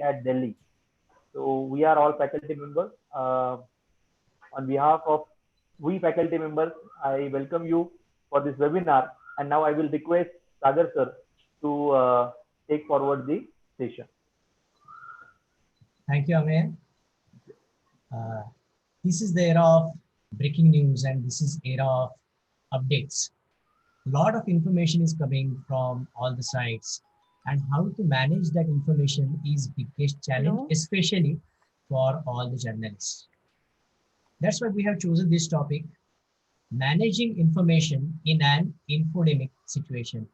at Delhi. So we are all faculty members. On behalf of we faculty members, I welcome you for this webinar. And now I will request Sagar sir to take forward the session. Thank you, Amir. This is the era of breaking news, and this is era of updates. A lot of information is coming from all the sides, and how to manage that information is biggest challenge, especially for all the journalists. That's why we have chosen this topic, managing information in an infodemic situation.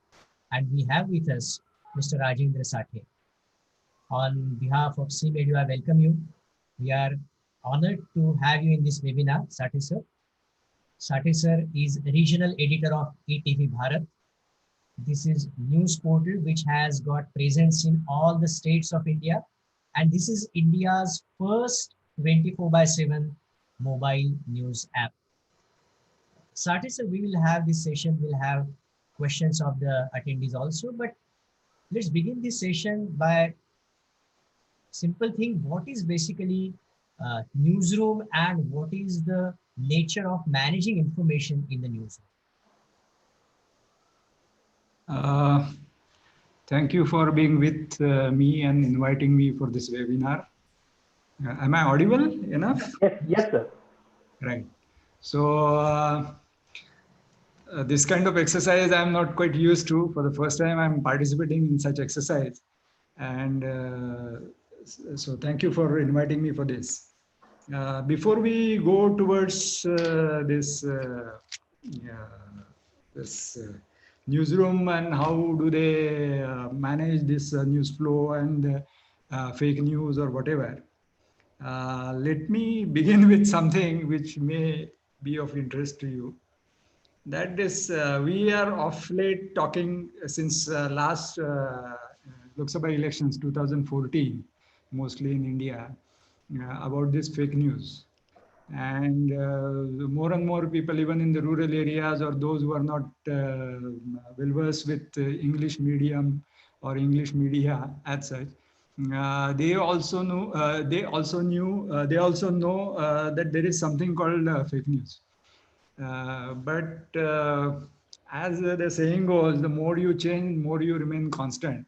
And we have with us Mr. Rajendra Sathe. On behalf of CMedia, I welcome you. We are honored to have you in this webinar, Sathe sir. Sathe sir is regional editor of ETV Bharat. This is news portal which has got presence in all the states of India. And this is India's first 24/7 mobile news app. Sathe sir, we will have this session, we'll have questions of the attendees also, but let's begin this session by simple thing. What is basically newsroom and what is the nature of managing information in the newsroom? Thank you for being with me and inviting me for this webinar. Am I audible enough? Yes, sir. Right. So this kind of exercise I'm not quite used to. For the first time, I'm participating in such exercise. And so thank you for inviting me for this. Before we go towards this newsroom and how do they manage this news flow and fake news or whatever, let me begin with something which may be of interest to you. That is, we are of late talking since last Lok Sabha elections 2014, mostly in India, about this fake news. And more and more people, even in the rural areas or those who are not well versed with English medium or English media as such, they also know that there is something called fake news. But as the saying goes, the more you change, more you remain constant.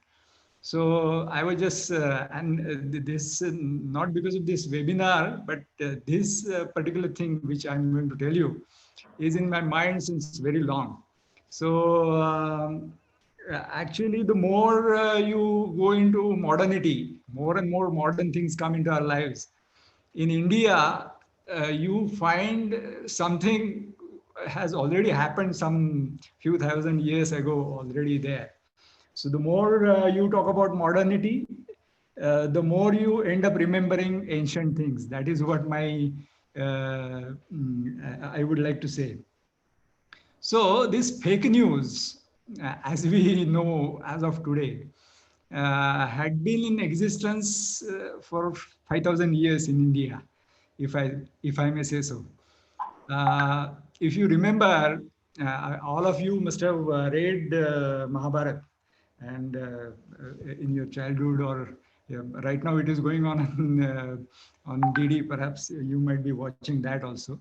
So I was just, this not because of this webinar, but this particular thing which I'm going to tell you is in my mind since very long. So actually, the more you go into modernity, more and more modern things come into our lives. In India, you find something has already happened some few thousand years ago already there. So the more you talk about modernity, the more you end up remembering ancient things. That is what I would like to say. So this fake news, as we know as of today, had been in existence for 5,000 years in India, if I may say so. If you remember, all of you must have read Mahabharata, and in your childhood, or right now it is going on DD. Perhaps you might be watching that also.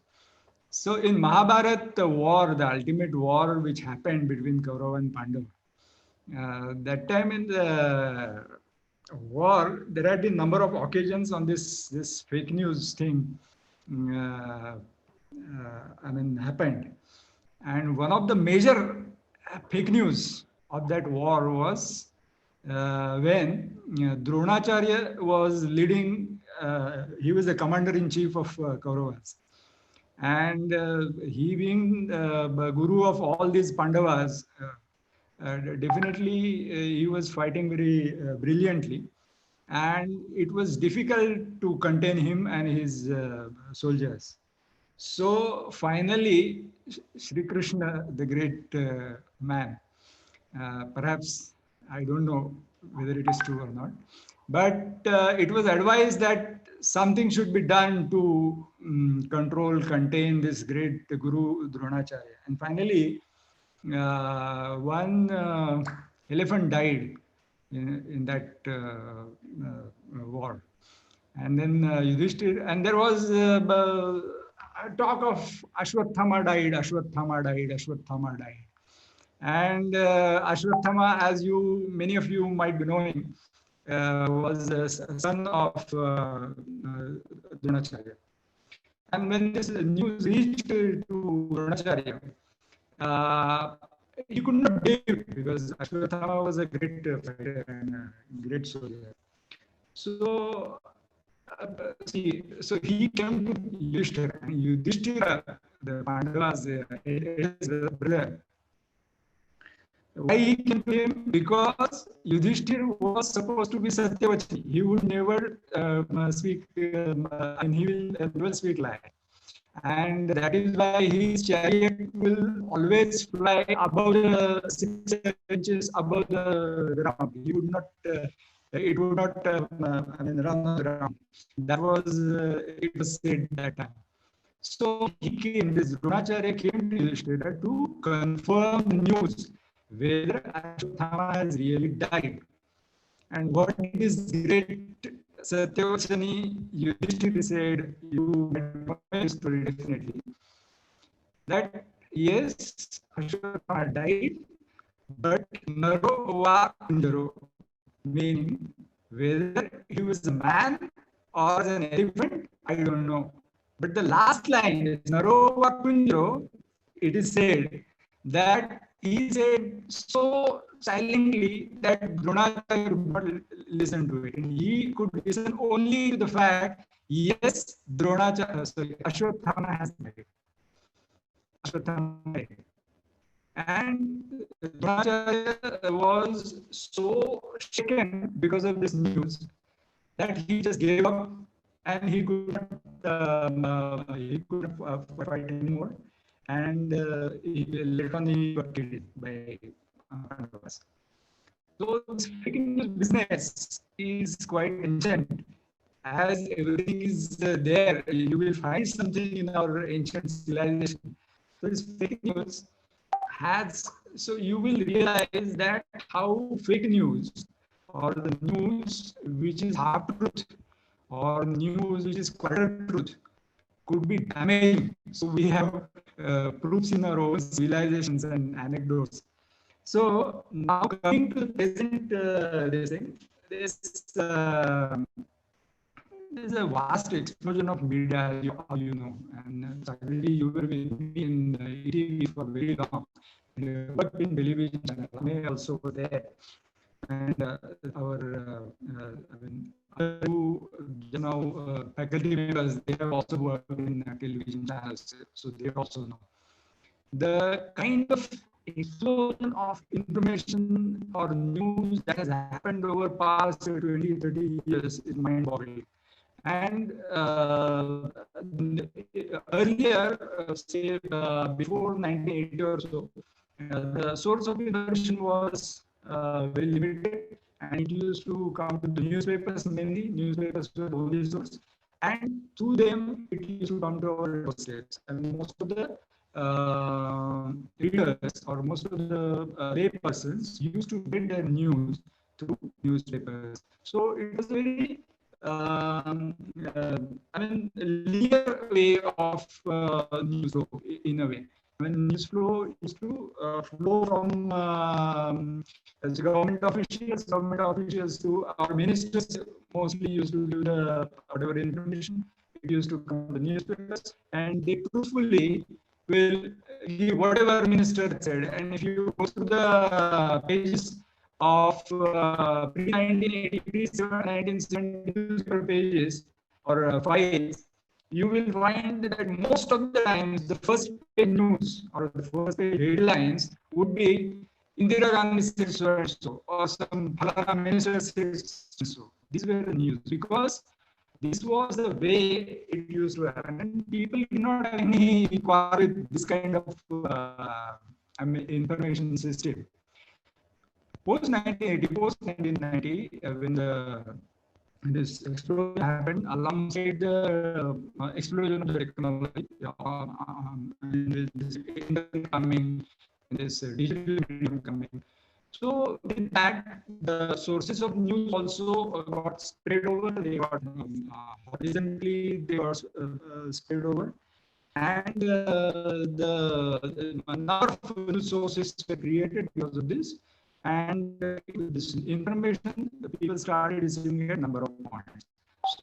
So in Mahabharata, the war, the ultimate war which happened between Kaurava and Pandava, that time in the war, there had been number of occasions on this fake news thing. Happened, and one of the major fake news of that war was when Dronacharya was leading. He was the commander-in-chief of Kauravas, and he being guru of all these Pandavas, definitely he was fighting very brilliantly, and it was difficult to contain him and his soldiers. So finally, Sri Krishna, the great man, perhaps I don't know whether it is true or not, but it was advised that something should be done to contain this great Guru Dronacharya. And finally, one elephant died in that war. And then Yudhishthir, and there was talk of Ashwathama died, Ashwathama died, Ashwathama died. And Ashwathama, as many of you might be knowing, was a son of Dronacharya. And when this news reached to Dronacharya, uh, he could not believe, because Ashwathama was a great fighter and a great soldier. So, so he came to Yudhishthira, and Yudhishthira, the Pandavas, his brother. Why he came to him? Because Yudhishthira was supposed to be Satyavachani. He would never speak, and he will never speak lie. And that is why his chariot will always fly above the 6 inches above the ground. He would not, it would not, run on the ground. That was, it was said that time. So he came, this Dronacharya came to Yudhishthira to confirm news whether Ashwathama has really died. And what did this great Satyavachani Yudhishthira said, you know the story definitely, that yes, Ashwathama died, but Naro va Kunjaro, meaning whether he was a man or an elephant, I don't know. But the last line is Naro va Kunjaro, it is said that he said so silently that Dronacharya could not listen to it. And he could listen only to the fact, yes, Ashwathama has died. Ashwathama died. And Dronacharya was so shaken because of this news that he just gave up, and he could not fight anymore. And later on he got killed by Pandavas. So this fake news business is quite ancient. As everything is there, you will find something in our ancient civilization. So this fake news has, so you will realize that how fake news, or the news which is half truth, or news which is quarter truth, could be damaging. So we have proofs in our own civilizations and anecdotes. So now coming to the present, there's a vast explosion of media, as you know, and certainly you were with me in ETV for very long. You worked in television channel, may also there, and our faculty members, they have also worked in television channels, so they also know the kind of explosion of information or news that has happened over past 20, 30 years is mind-boggling. And earlier, say before 1980 or so, the source of information was very limited, and it used to come to the newspapers mainly. Newspapers were the only source, and through them it used to come to our doorsteps. And most of the readers, or most of the lay persons, used to get their news through newspapers. So it was a very linear way of news flow, in a way. When news flow used to flow from government officials to our ministers, mostly used to give the whatever information. It used to come to the newspapers, and they truthfully will give whatever minister said. And if you go to the pages of pre-1980, pre-1970 newspaper pages or files, you will find that most of the times the first page news or the first page headlines would be Indira Gandhi said so and so, or some Phalana minister said so. These were the news, because this was the way it used to happen, and people did not have any quarrel with this kind of information system. Post 1990, when this explosion happened, alongside the explosion of the technology, this internet coming, this digital medium coming. So with that, the sources of news also got spread over. They got horizontally, they got spread over, and the a number of news sources were created because of this. And this information, the people started receiving at number of points.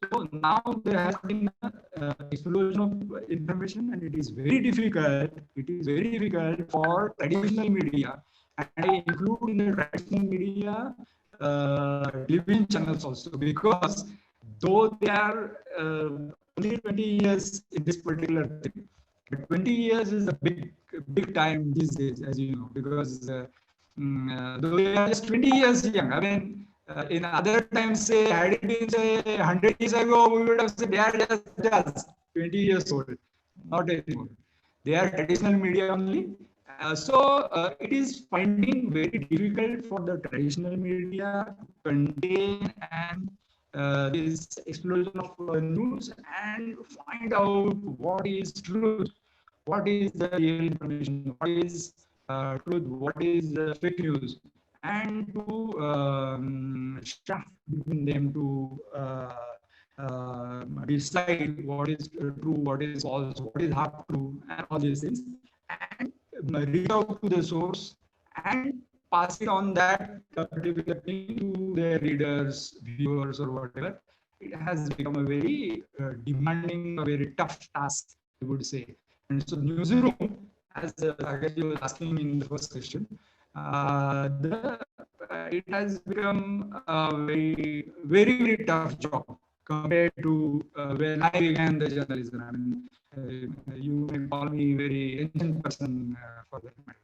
So now there has been an explosion of information, and it is very difficult. It is very difficult for traditional media, and I include in the traditional media television channels also, because though they are only 20 years in this particular thing, but 20 years is a big time these days, as you know, because though they are just 20 years young. I mean, in other times, say, had it been say 100 years ago, we would have said they are just 20 years old. Not anymore. They are traditional media only. So it is finding very difficult for the traditional media to contain and this explosion of news and find out what is truth, what is the real information, what is truth, what is fake news, and to shaft between them to decide what is true, what is false, what is half true, and all these things, and reach out to the source and pass it on that particular thing to their readers, viewers, or whatever. It has become a very demanding, a very tough task, I would say. And so, newsroom, as Agaji was asking in the first question, it has become a very tough job compared to when I began the journalism. I mean, you may call me very ancient person for that matter.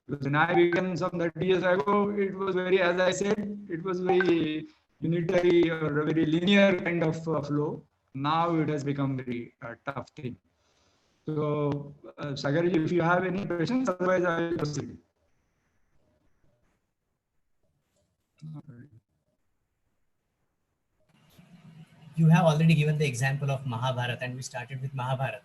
Because when I began some 30 years ago, it was very, as I said, it was very unitary or a very linear kind of flow. Now it has become very tough thing. So, Sagarji, if you have any questions, otherwise I will proceed. You have already given the example of Mahabharata, and we started with Mahabharata.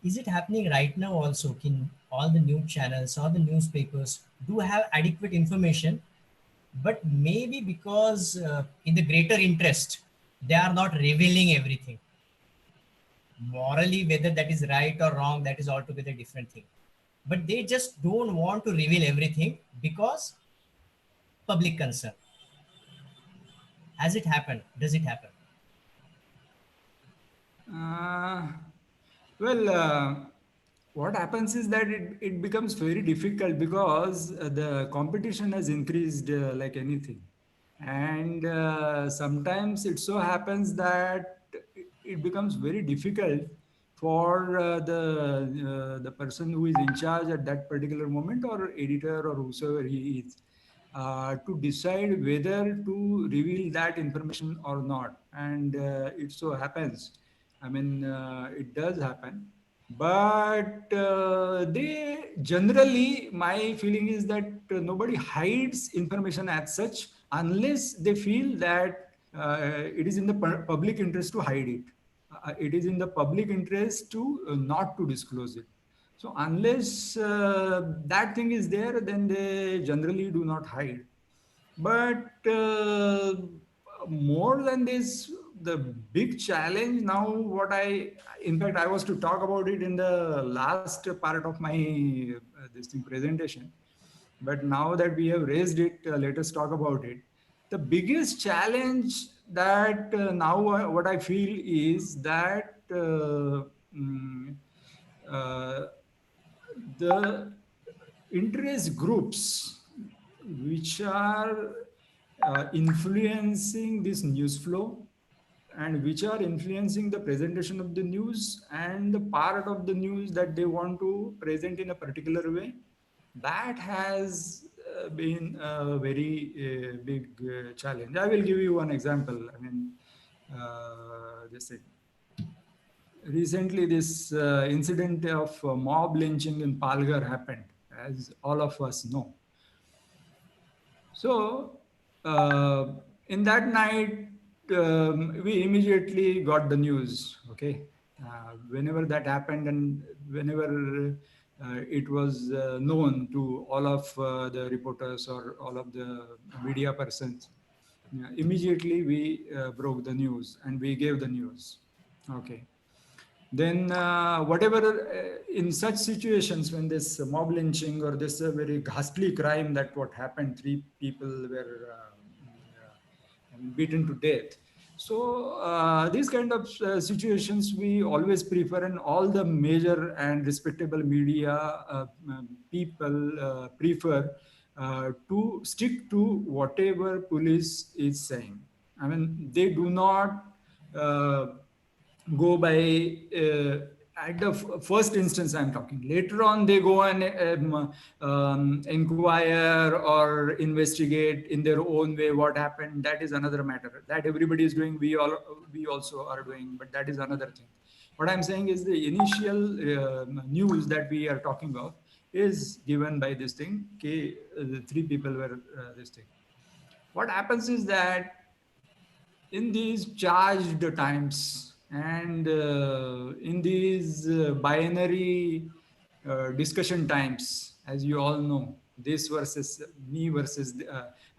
Is it happening right now also? Can all the news channels or the newspapers do have adequate information, but maybe because in the greater interest, they are not revealing everything. Morally, whether that is right or wrong, that is altogether different thing. But they just don't want to reveal everything because public concern. Has it happened? Does it happen? Uh, well, what happens is that it becomes very difficult because the competition has increased like anything. And sometimes it so happens that it becomes very difficult for the person who is in charge at that particular moment, or editor or whosoever he is, to decide whether to reveal that information or not. And it so happens, I mean, it does happen. But they generally, my feeling is that nobody hides information as such unless they feel that it is in the public interest to hide it. It is in the public interest to not to disclose it. So unless that thing is there, then they generally do not hide. But more than this, the big challenge now, in fact, I was to talk about it in the last part of my this thing presentation. But now that we have raised it, let us talk about it. The biggest challenge that now what I feel is that uh, the interest groups which are influencing this news flow, and which are influencing the presentation of the news and the part of the news that they want to present in a particular way, that has been a very big challenge. I will give you one example. I mean, this thing. Recently, this incident of mob lynching in Palghar happened, as all of us know. So, in that night, we immediately got the news. Okay, whenever that happened, and whenever it was known to all of the reporters or all of the media persons. Immediately we broke the news and we gave the news. Okay. Then whatever in such situations when this mob lynching or this very ghastly crime that what happened, three people were beaten to death. So these kind of situations we always prefer, and all the major and respectable media people prefer to stick to whatever police is saying. I mean, they do not uh, go by at the first instance I'm talking. Later on they go and inquire or investigate in their own way what happened. That is another matter that everybody is doing. We also are doing, but that is another thing. What I'm saying is the initial news that we are talking of is given by this thing. Okay, the three people were this thing. What happens is that in these charged times and in these binary discussion times, as you all know, this versus me versus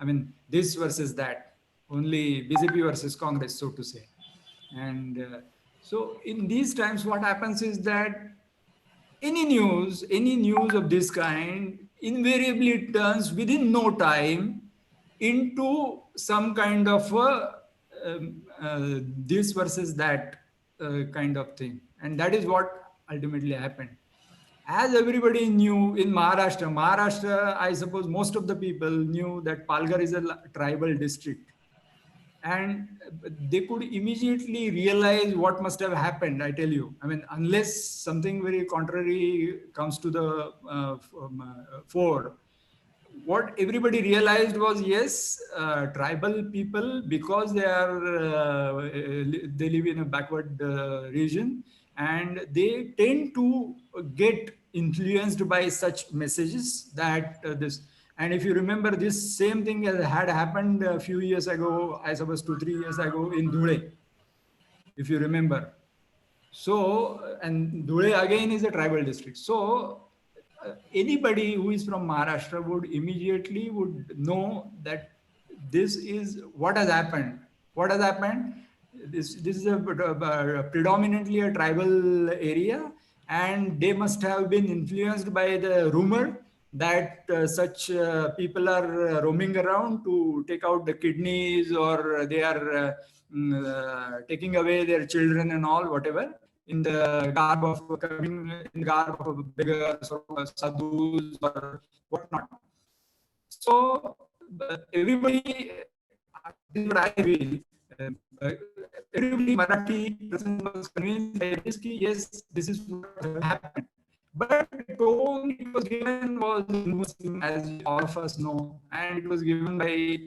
I mean this versus that, only BJP versus Congress, so to say. And so in these times what happens is that any news of this kind invariably turns within no time into some kind of a, this versus that kind of thing, and that is what ultimately happened. As everybody knew in Maharashtra, I suppose most of the people knew that Palghar is a tribal district, and they could immediately realize what must have happened. I tell you, I mean, unless something very contrary comes to the fore, what everybody realized was, yes, tribal people, because they are they live in a backward region, and they tend to get influenced by such messages that this. And if you remember, this same thing had happened a few years ago, I suppose 2 3 years ago, in Dhule, if you remember. So, and Dhule again is a tribal district. So, anybody who is from Maharashtra would immediately would know that this is what has happened. What has happened? This is a predominantly a tribal area, and they must have been influenced by the rumor that such people are roaming around to take out the kidneys, or they are taking away their children and all, whatever, in the garb of coming in the garb of beggars or sadhus or whatnot. So everybody, this is what I feel. Uh, Everybody Marathi person was convinced by this ki, yes, this is what happened. But the tone it was given was Muslim, as all of us know, and it was given by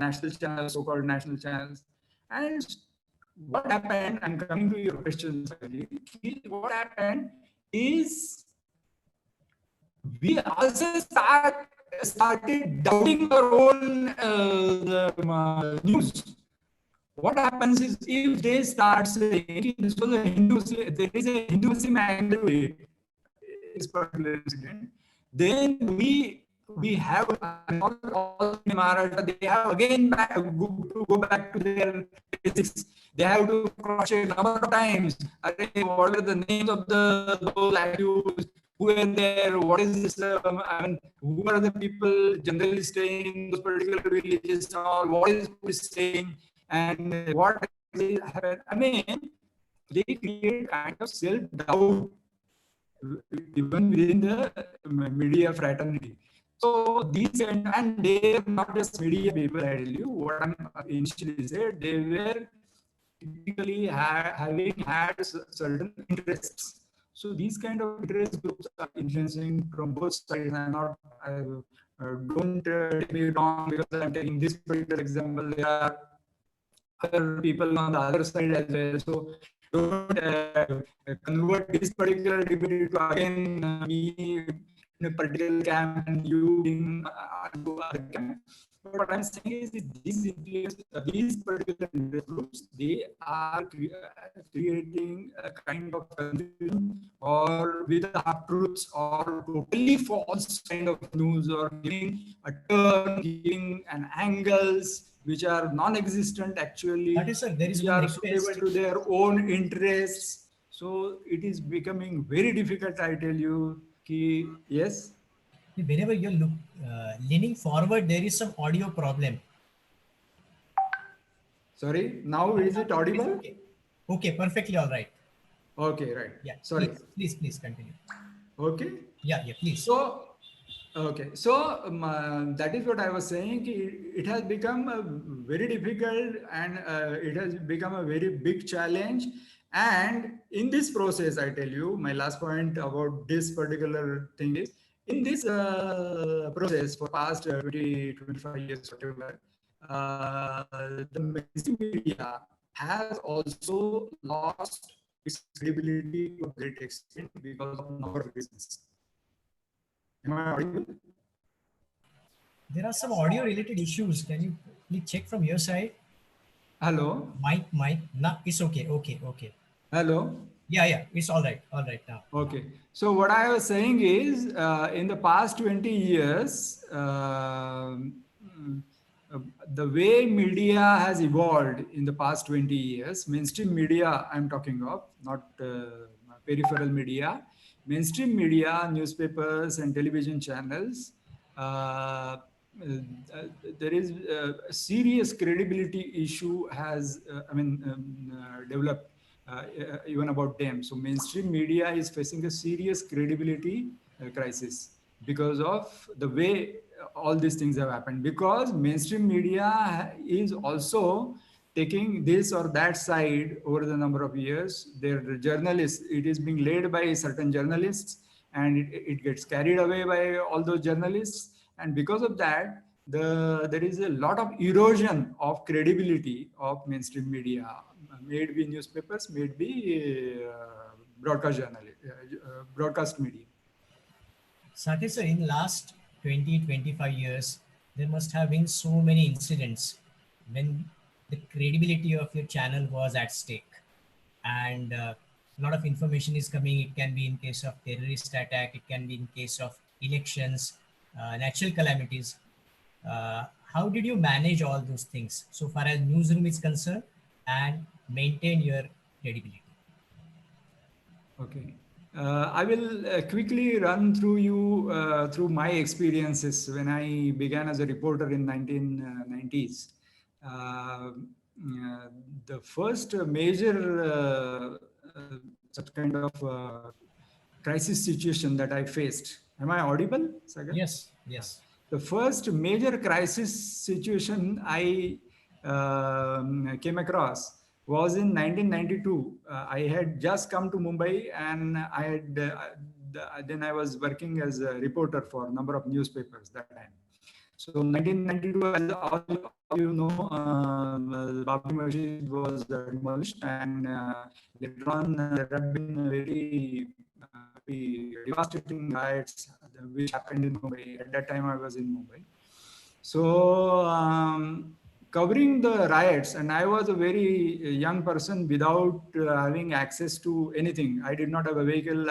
national channels, so-called national channels. And what happened, I'm coming to your question, what happened is we also started doubting our own news. What happens is, if they start saying this was a Hindu, there is a Hindu Muslim angle to it, this particular incident, then we have all in Maharashtra, they have again to go back to their basics. They have to cross check number of times. What are the names of those accused? Who were there? What is this? I mean, who are the people generally staying in those particular villages? Or what is police saying? And what happened? I mean, they create kind of self-doubt even within the media fraternity. So these, and they are not just media people, I tell you. What I'm initially said, they were typically having had certain interests. So these kind of interest groups are influencing from both sides. I'm not, don't take me wrong because I'm taking this particular example. There are other people on the other side as well. So don't convert this particular debate to again me in a particular camp and you in other camp. what I'm saying is these particular interest groups, they are creating a kind of confusion or with half truths or totally false kind of news, or giving a turn, giving an angles which are non-existent actually, That is, sir, there is which one are request. suitable to their own interests. So it is becoming very difficult, I tell you. Yes. Whenever you look leaning forward, there is some audio problem. Sorry, now Now, is now it it is audible? okay. Okay, perfectly all right. Okay, right. Yeah, Sorry. please continue. Okay. Yeah, please. So, okay. So that is what I was saying. It has become very difficult, and it has become a very big challenge. And in this process, I tell you, my last point about this particular thing is, in this process for past 20, 25 years, whatever, the mainstream media has also lost its credibility to a great extent because of number of reasons. Am I audible? There are some audio related issues. Can you please check from your side? Hello? Mic. No, it's okay. Okay. Hello? Yeah, it's all right. All right now. Okay. So what I was saying is, in the past 20 years, the way media has evolved in the past 20 years, mainstream media I'm talking of, not peripheral media, mainstream media, newspapers and television channels, uh, there is a serious credibility issue has, developed even about them. So mainstream media is facing a serious credibility crisis because of the way all these things have happened. Because mainstream media is also taking this or that side over the number of years. Their journalists, it is being led by certain journalists, and it gets carried away by all those journalists. And because of that, there is a lot of erosion of credibility of mainstream media, may it be newspapers, may it be broadcast media. Saket sir, in last 20, 25 years, there must have been so many incidents when the credibility of your channel was at stake. And a lot of information is coming. It can be in case of terrorist attack. It can be in case of elections, natural calamities. How did you manage all those things so far as newsroom is concerned and maintain your credibility? Okay. I will quickly run through you through my experiences when I began as a reporter in 1990s. The first major such kind of crisis situation that I faced. Am I audible, Sagar? Yes. The first major crisis situation I came across was in 1992. I had just come to Mumbai, and then I was working as a reporter for a number of newspapers that time. So 1992, as all you know, Babri Masjid was demolished, and later on there have been very devastating riots which happened in Mumbai. At that time, I was in Mumbai. So covering the riots, and I was a very young person without having access to anything. I did not have a vehicle.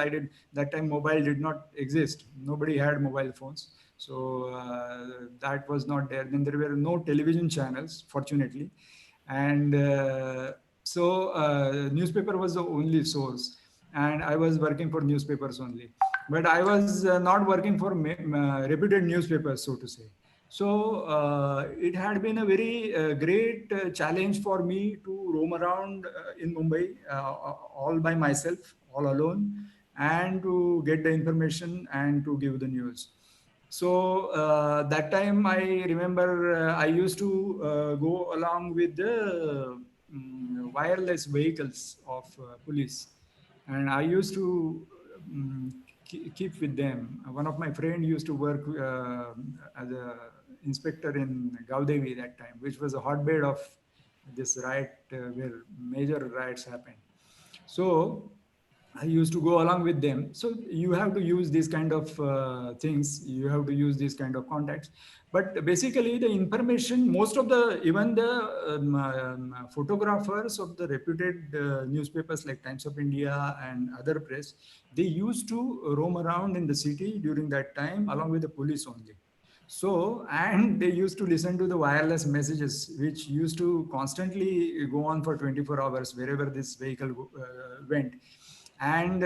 That time mobile did not exist. Nobody had mobile phones. So that was not there. Then there were no television channels, fortunately. And newspaper was the only source. And I was working for newspapers only. But I was not working for reputed newspapers, so to say. So it had been a very great challenge for me to roam around in Mumbai all by myself, all alone, and to get the information and to give the news. So that time I remember I used to go along with the wireless vehicles of police, and I used to keep with them. One of my friend used to work as a inspector in Gaudevi that time, which was a hotbed of this riot where major riots happened. So I used to go along with them. So you have to use these kind of things. You have to use these kind of contacts. But basically, the information, most of the, even the photographers of the reputed newspapers like Times of India and other press, they used to roam around in the city during that time along with the police only. So, and they used to listen to the wireless messages, which used to constantly go on for 24 hours wherever this vehicle went. And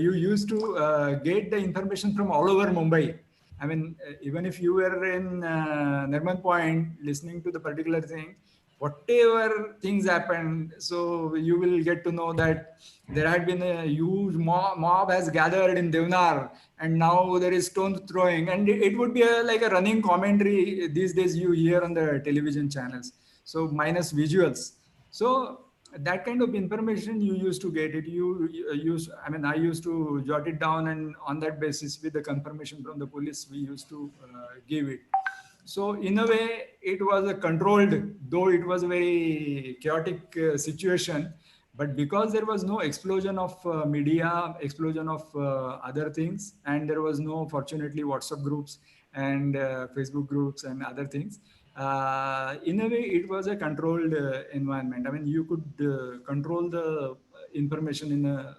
you used to get the information from all over Mumbai. I mean, even if you were in Nirman Point listening to the particular thing, whatever things happened, so you will get to know that there had been a huge mob has gathered in Devnar, and now there is stone throwing, and it would be like a running commentary these days you hear on the television channels. So minus visuals. So that kind of information you used to get it. You use, I mean, I used to jot it down, and on that basis, with the confirmation from the police, we used to give it. So in a way, it was a controlled, though it was a very chaotic situation. But because there was no explosion of media, explosion of other things, and there was no, fortunately, WhatsApp groups and Facebook groups and other things, in a way, it was a controlled environment. I mean, you could control the information in a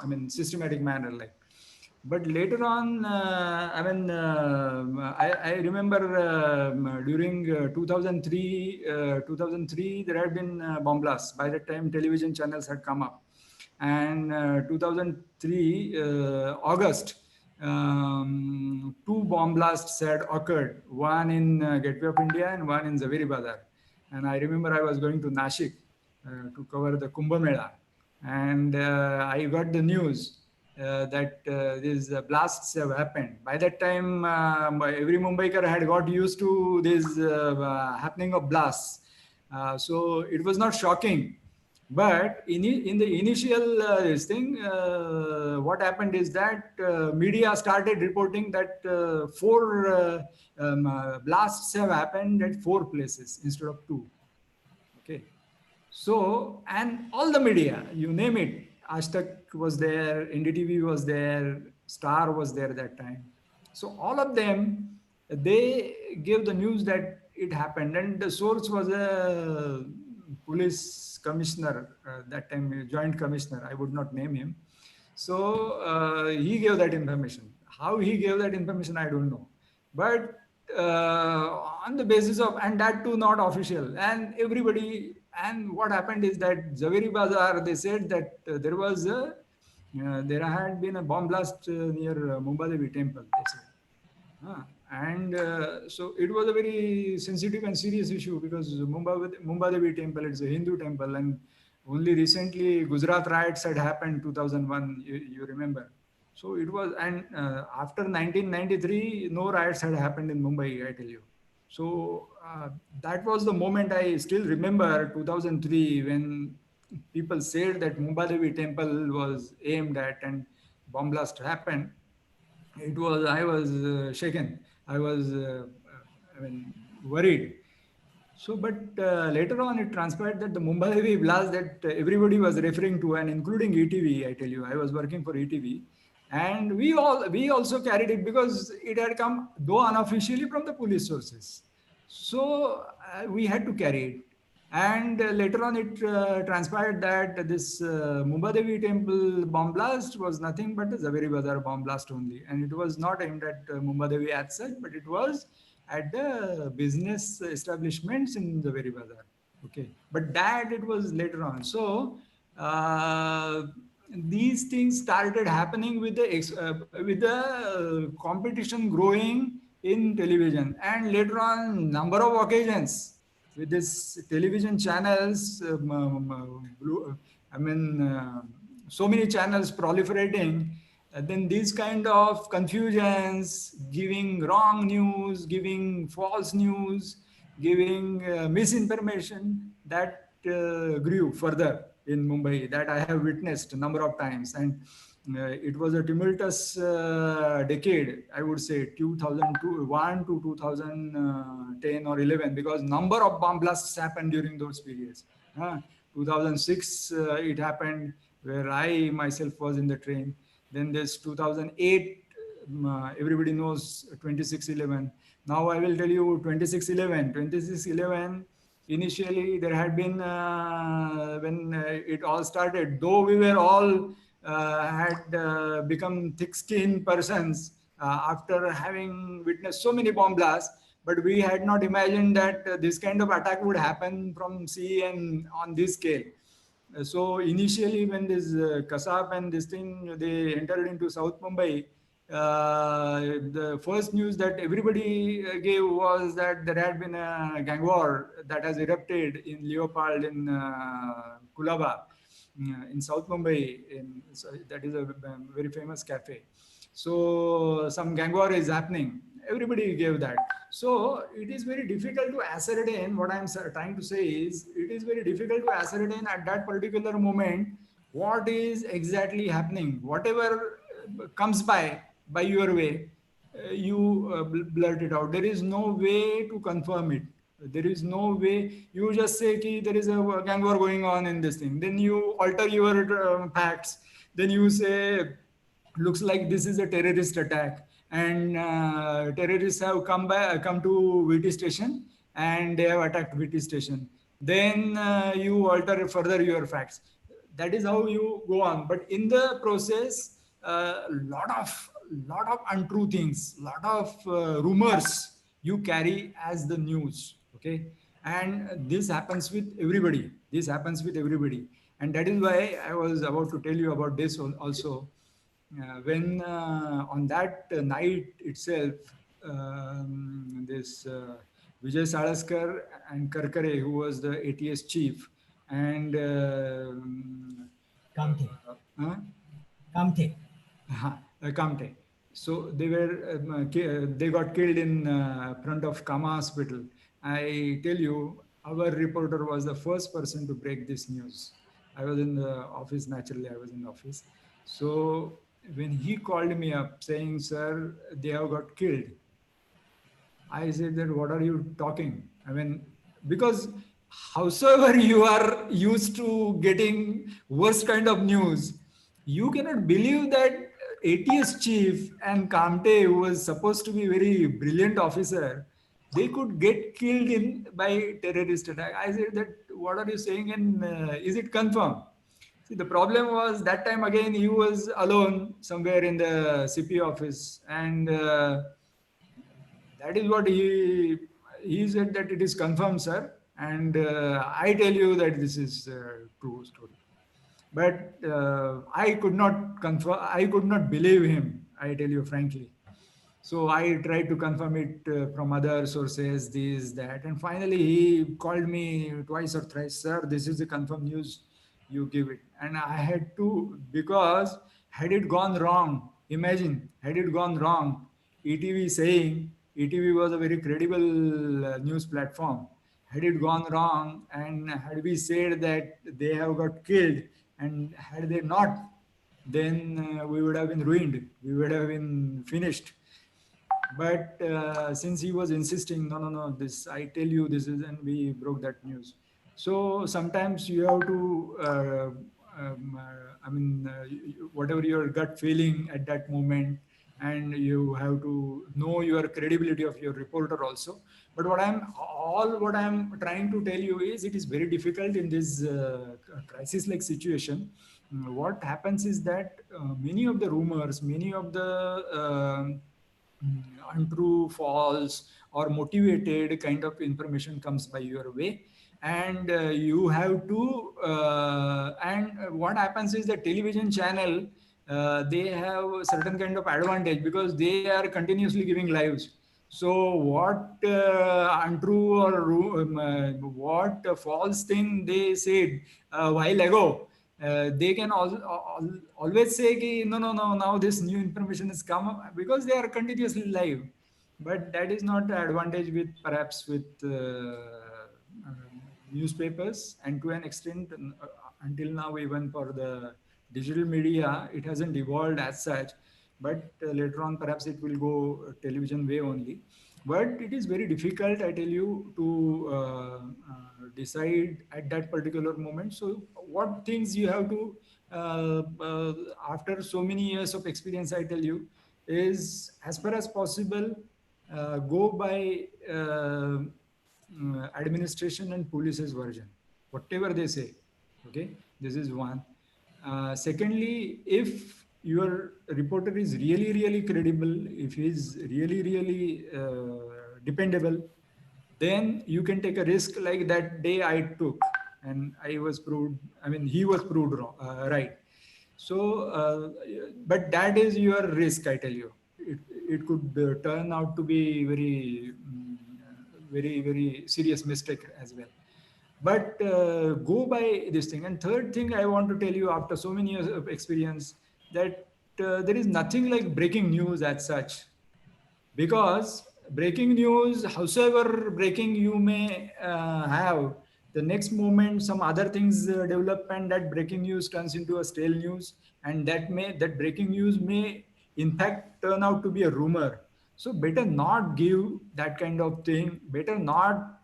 I mean, systematic manner, like. But later on, I mean, I remember during 2003, there had been bomb blasts. By that time, television channels had come up. And 2003, August, two bomb blasts had occurred, one in Gateway of India and one in Zaveri Bazar. And I remember I was going to Nashik to cover the Kumbh Mela. And I got the news that these blasts have happened. By that time, every Mumbaiker had got used to this happening of blasts. So it was not shocking. But in the initial this thing, what happened is that media started reporting that four blasts have happened at four places instead of two. Okay. So, and all the media, you name it, Ashtak was there, NDTV was there, Star was there that time. So all of them, they gave the news that it happened, and the source was a police commissioner that time, a joint commissioner. I would not name him. So he gave that information. How he gave that information, I don't know. But on the basis of, and that too not official, and everybody, and what happened is that Zaveri Bazar, they said that there was a, there had been a bomb blast near Mumbai Devi temple, they said. And so it was a very sensitive and serious issue, because Mumbai Devi temple, it's a Hindu temple, and only recently Gujarat riots had happened 2001, you remember. So it was, and after 1993, no riots had happened in Mumbai, I tell you. So that was the moment I still remember, 2003, when people said that Mumbai Devi temple was aimed at and bomb blast happened. It was, I was shaken. I was, I mean, worried. So, but later on, it transpired that the Mumbai Devi blast that everybody was referring to, and including ETV, I tell you, I was working for ETV, and we also carried it because it had come, though unofficially, from the police sources. So we had to carry it. And later on, it transpired that this Mumbai Devi temple bomb blast was nothing but a Zaveri Bazar bomb blast only. And it was not aimed at Mumbai Devi as such, but it was at the business establishments in Zaveri Bazar. Okay. But that it was later on. So these things started happening with the competition growing in television, and later on number of occasions with this television channels, I mean, so many channels proliferating, then these kind of confusions, giving wrong news, giving false news, giving misinformation, that grew further in Mumbai, that I have witnessed a number of times. And it was a tumultuous decade, I would say 2001 to 2010 or 11, because number of bomb blasts happened during those periods. 2006 it happened, where I myself was in the train. Then there's 2008, everybody knows 26/11. Now I will tell you 26/11. 26/11, initially there had been, when it all started, though we were all had become thick-skinned persons after having witnessed so many bomb blasts, but we had not imagined that this kind of attack would happen from sea and on this scale. So initially, when this Kasab and this thing, they entered into South Mumbai, the first news that everybody gave was that there had been a gang war that has erupted in Leopard in Kulaba, in South Mumbai. So that is a very famous cafe. So some gang war is happening. Everybody gave that. So it is very difficult to ascertain. What I'm trying to say is, it is very difficult to ascertain at that particular moment what is exactly happening. Whatever comes by your way, you blurt it out. There is no way to confirm it. There is no way. You just say ki there is a gang war going on in this thing. Then you alter your facts. Then you say, looks like this is a terrorist attack, and terrorists have come to VT station, and they have attacked VT station. Then you alter further your facts. That is how you go on. But in the process, lot of untrue things, lot of rumors you carry as the news. Okay, and this happens with everybody. This happens with everybody, and that is why I was about to tell you about this also. When on that night itself, this Vijay Salaskar and Karkare, who was the ATS chief, and Kamte. huh? Kamte. Kamte. So they were they got killed in front of Kama Hospital. I tell you, our reporter was the first person to break this news. I was in the office. Naturally, I was in the office. So when he called me up saying, "Sir, they have got killed," I said that, what are you talking? I mean, because howsoever you are used to getting worst kind of news, you cannot believe that ATS chief and Kamte, who was supposed to be very brilliant officer, they could get killed in by terrorist attack. I said that, what are you saying, and is it confirmed? See, the problem was that time again he was alone somewhere in the CP office, and that is what he said, that it is confirmed, sir, and I tell you that this is true story. But I could not confirm. I could not believe him. I tell you frankly. So I tried to confirm it from other sources, this, that, and finally he called me twice or thrice, sir, this is the confirmed news, you give it. And I had to, because had it gone wrong, imagine, had it gone wrong, ETV saying, ETV was a very credible news platform. Had it gone wrong, and had we said that they have got killed, and had they not, then we would have been ruined. We would have been finished. But since he was insisting, no, no, no, this, I tell you, this is, and we broke that news. So sometimes you have to, I mean, whatever your gut feeling at that moment, and you have to know your credibility of your reporter also. But what I'm trying to tell you is, it is very difficult in this crisis like situation. What happens is that many of the rumors, many of the untrue, false, or motivated kind of information comes by your way, and you have to and what happens is the television channel, they have a certain kind of advantage because they are continuously giving lives. So what untrue or what false thing they said a while ago, they can always say ki, no, no, no, now this new information has come up, because they are continuously live. But that is not the advantage with, perhaps with newspapers, and to an extent until now, even for the digital media, it hasn't evolved as such. But later on, perhaps it will go television way only. But it is very difficult, I tell you, to decide at that particular moment. So what things you have to, after so many years of experience, I tell you, is as far as possible, go by administration and police's version, whatever they say. Okay, this is one. Secondly, if your reporter is really, really credible, if he's really, really dependable, then you can take a risk like that day I took, and I was proved, I mean, he was proved wrong, right. So, but that is your risk, I tell you. It could turn out to be very, very, very serious mistake as well. But go by this thing. And third thing I want to tell you, after so many years of experience, that there is nothing like breaking news as such, because breaking news, howsoever breaking you may have, the next moment some other things develop, and that breaking news turns into a stale news, and that breaking news may in fact turn out to be a rumor. So better not give that kind of thing, better not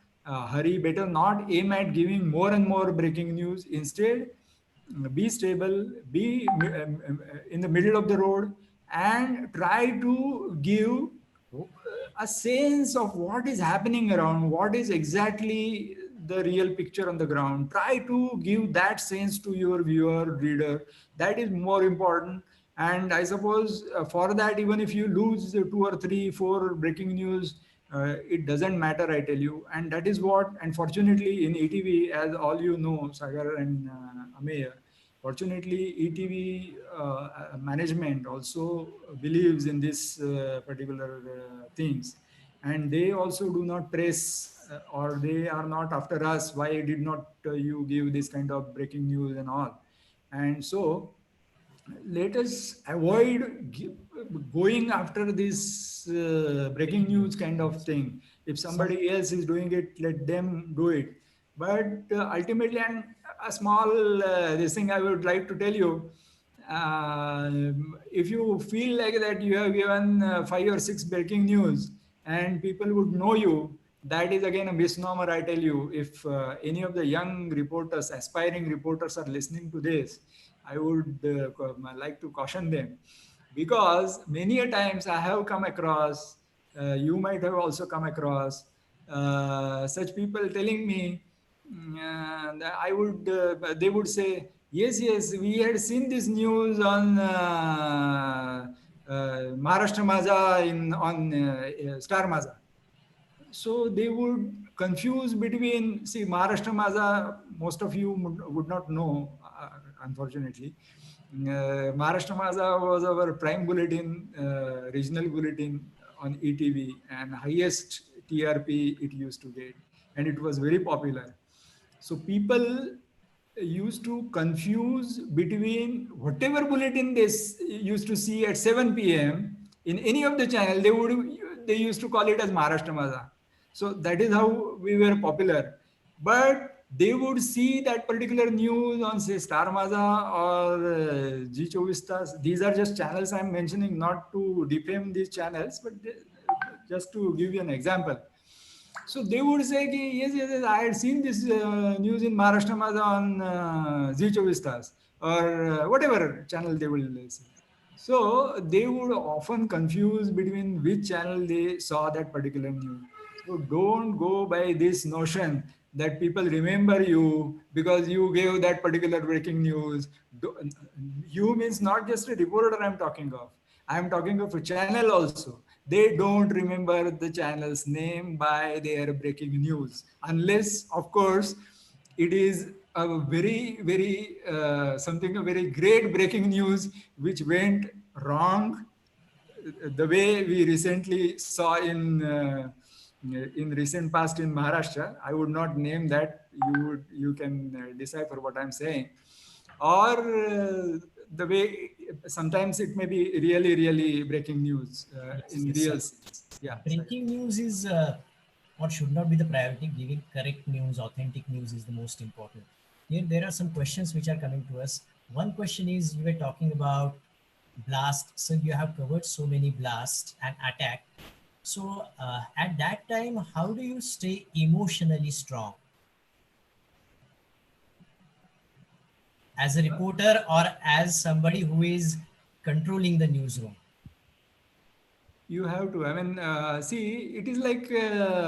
hurry, better not aim at giving more and more breaking news. Instead, be stable, be in the middle of the road, and try to give a sense of what is happening around, what is exactly the real picture on the ground. Try to give that sense to your viewer, reader. That is more important. And I suppose for that, even if you lose two or three, four breaking news, it doesn't matter, I tell you. And that is what, unfortunately, in ETV, as all you know, Sagar and Ameya, fortunately, ETV management also believes in this particular things, and they also do not press or they are not after us. Why did not you give this kind of breaking news and all? And so let us avoid going after this breaking Breaking news news. kind of Yes. thing. If Some somebody else is doing it, let them do it. But ultimately, and a small this thing I would like to tell you, if you feel like that you have given five or six breaking news and people would know you, that is again a misnomer, I tell you. If any of the young reporters, aspiring reporters, are listening to this, I would like to caution them, because many a times I have come across, you might have also come across such people telling me, that they would say, yes, yes, we had seen this news on Maharashtra Maza on Star Maza. So they would confuse between, see, Maharashtra Maza, most of you would not know, unfortunately. Maharashtra Maza was our prime bulletin, regional bulletin on ETV, and highest TRP it used to get, and it was very popular. So people used to confuse between whatever bulletin they used to see at 7 p.m. in any of the channel. They used to call it as Maharashtra Maza. So that is how we were popular. But they would see that particular news on, say, Star Maza or G24. These are just channels I'm mentioning, not to defame these channels, but just to give you an example. So they would say, ki, yes, yes, yes, I had seen this news in Maharashtra Maza on Z24 or whatever channel they will say. So they would often confuse between which channel they saw that particular news. So don't go by this notion that people remember you because you gave that particular breaking news. You means not just a reporter I'm talking of. I'm talking of a channel also. They don't remember the channel's name by their breaking news, unless, of course, it is a very, very something, a very great breaking news which went wrong, the way we recently saw in recent past in Maharashtra. I would not name that. You can decipher what I'm saying, or the way sometimes it may be really, really breaking news yes, in yes. real sense. Yeah, Sagar. Breaking news is what should not be the priority. Giving correct news, authentic news is the most important. Here, there are some questions which are coming to us. One question is, you were talking about blast. So you have covered so many blasts and attack. So at that time, how do you stay emotionally strong? as a reporter or as somebody who is controlling the newsroom? You have to. I mean, see, it is like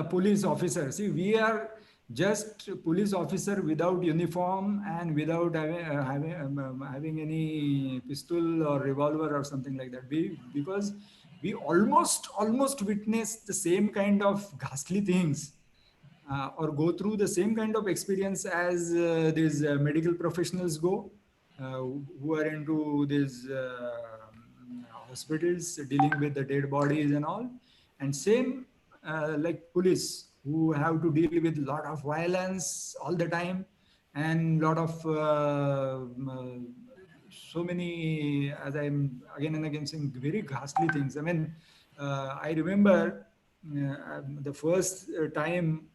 police officer. See, we are just police officer without uniform and without having any pistol or revolver or something like that. Because we almost witness the same kind of ghastly things, or go through the same kind of experience as these medical professionals go, who are into these hospitals dealing with the dead bodies and all. And same like police, who have to deal with a lot of violence all the time, and lot of so many, as I'm again and again saying, very ghastly things. I mean, I remember the first time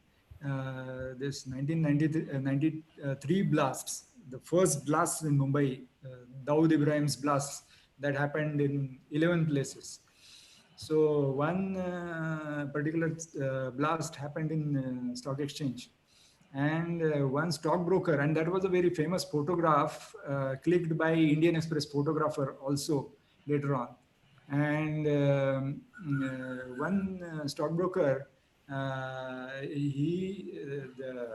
this 1993 blasts, the first blasts in Mumbai, Dawood Ibrahim's blasts that happened in 11 places. So one particular blast happened in stock exchange, and one stockbroker, and that was a very famous photograph clicked by Indian Express photographer also later on. And one stockbroker, he the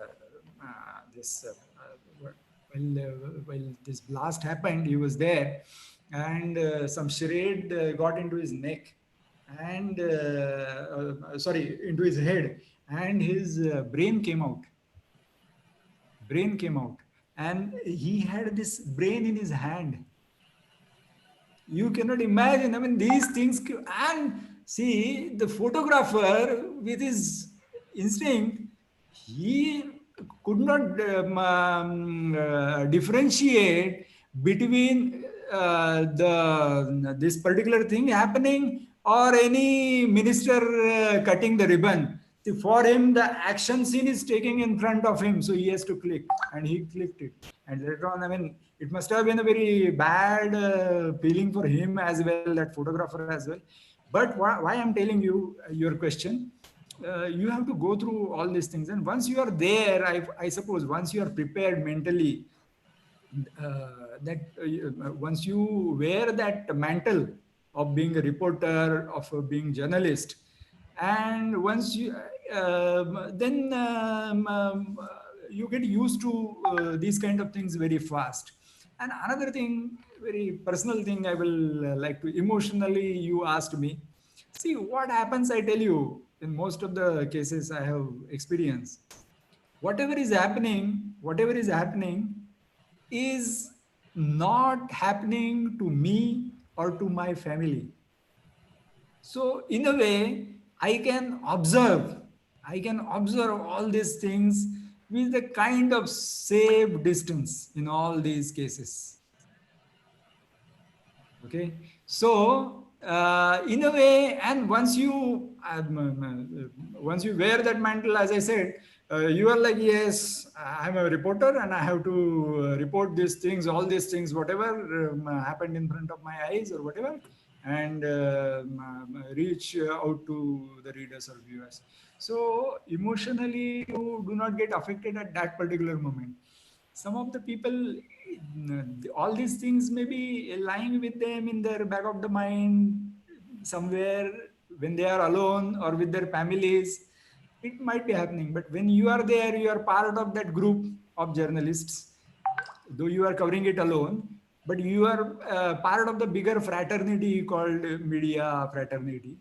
this while this blast happened, he was there, and some charade got into his neck, and sorry, into his head, and his brain came out, and he had this brain in his hand. You cannot imagine. I mean, these things, and see the photographer with his instinct, he could not differentiate between the this particular thing happening or any minister cutting the ribbon. See, for him, the action scene is taking in front of him, so he has to click, and he clicked it. And later on, I mean, it must have been a very bad feeling for him as well, that photographer as well. But why I'm telling you your question, you have to go through all these things, and once you are there, I suppose once you are prepared mentally, that once you wear that mantle of being a reporter, of being journalist, and once you then you get used to these kind of things very fast. And another thing, very personal thing, I will like to, emotionally, you asked me. See what happens, I tell you, in most of the cases I have experienced, whatever is happening is not happening to me or to my family. So in a way, I can observe all these things with a kind of safe distance in all these cases. Okay, so in a way, and once you wear that mantle, as I said, you are like, yes, I'm a reporter and I have to report these things, all these things, whatever happened in front of my eyes or whatever, and reach out to the readers or viewers. So emotionally, you do not get affected at that particular moment. Some of the people, all these things may be lying with them in their back of the mind somewhere, when they are alone or with their families. It might be happening, but when you are there, you are part of that group of journalists, though you are covering it alone, but you are part of the bigger fraternity called media fraternity.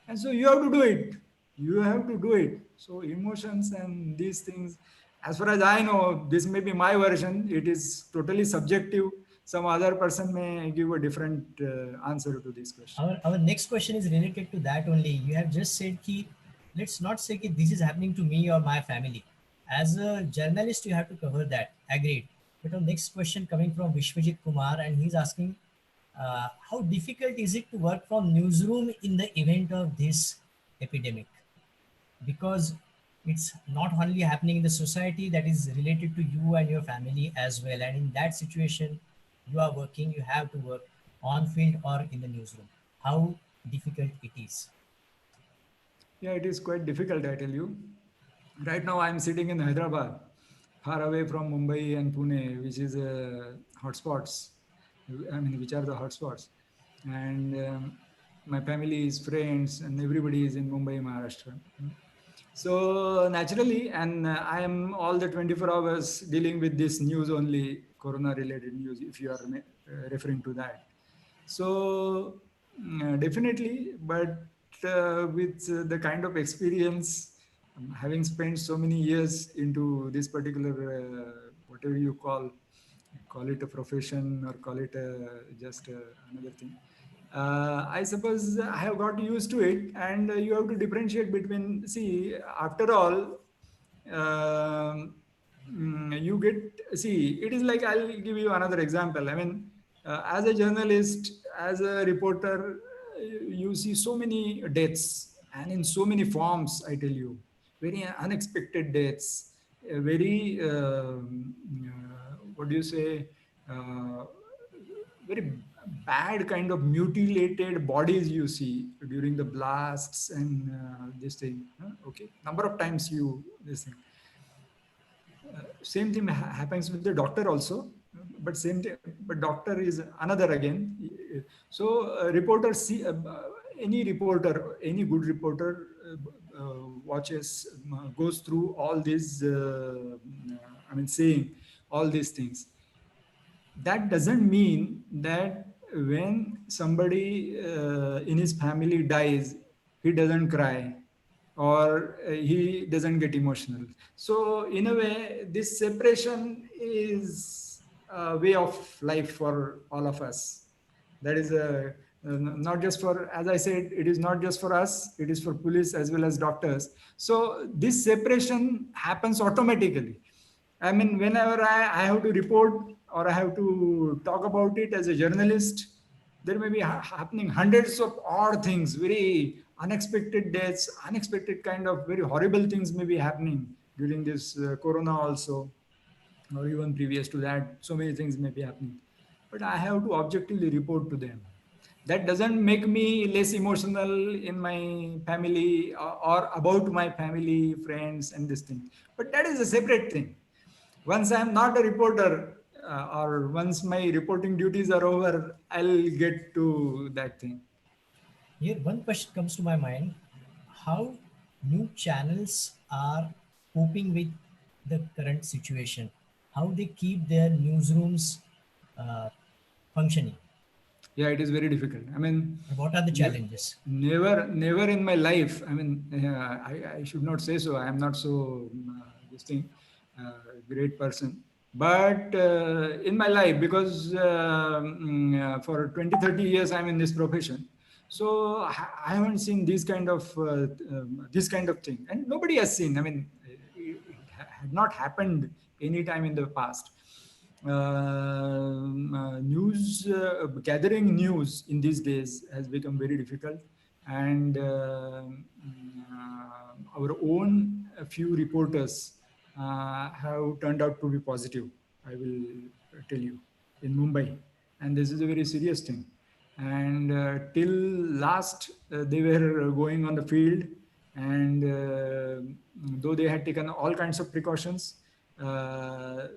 And so you have to do it. You have to do it. So emotions and these things, as far as I know, this may be my version. It is totally subjective. Some other person may give a different answer to this question. Our next question is related to that only. You have just said ki, let's not say ki this is happening to me or my family. As a journalist, you have to cover that. Agreed. But our next question coming from Vishwajit Kumar, and he's asking, how difficult is it to work from newsroom in the event of this epidemic? Because it's not only happening in the society, that is related to you and your family as well, and in that situation you are working, you have to work on field or in the newsroom. How difficult it is? Yeah, it is quite difficult, I tell you. Right now, I'm sitting in Hyderabad. far away from Mumbai and Pune, which is hotspots. I mean, which are the hotspots. And my family is friends, and everybody is in Mumbai, Maharashtra. So naturally, and I am all the 24 hours dealing with this news only, Corona related news, if you are referring to that. So definitely, but with the kind of experience, having spent so many years into this particular, whatever you call it a profession or call it just another thing. I suppose I have got used to it, and you have to differentiate between. See, after all, you get, see, it is like, I'll give you another example. I mean, as a journalist, as a reporter, you see so many deaths and in so many forms. I tell you, very unexpected deaths, very what do you say, uh, very bad kind of mutilated bodies you see during the blasts and this thing. Okay, number of times you this thing. Same thing happens with the doctor also, but same thing, but doctor is another again. So reporter see, any reporter, any good reporter watches, goes through all these I mean, saying all these things. That doesn't mean that when somebody in his family dies, he doesn't cry or he doesn't get emotional. So in a way, this separation is a way of life for all of us. That is not just for, as I said, it is not just for us, it is for police as well as doctors. So this separation happens automatically. I mean, whenever I have to report or I have to talk about it as a journalist, there may be happening hundreds of odd things, very unexpected deaths, unexpected kind of very horrible things may be happening during this corona also, or even previous to that. So many things may be happening, but I have to objectively report to them. That doesn't make me less emotional in my family, or about my family, friends, and this thing. But that is a separate thing. Once I'm not a reporter, or once my reporting duties are over, I'll get to that thing. Here, one question comes to my mind: how new channels are coping with the current situation? How they keep their newsrooms uh, functioning? Yeah, it is very difficult. I mean, What are the challenges? never in my life. I mean, I should not say so. I am not so this thing, great person. But in my life, because for 20, 30 years I'm in this profession, so I haven't seen this kind of thing, and nobody has seen. I mean, it had not happened any time in the past. News, gathering news in these days has become very difficult, and our own few reporters have turned out to be positive, I will tell you, in Mumbai, and this is a very serious thing. And till last, they were going on the field, and though they had taken all kinds of precautions, uh,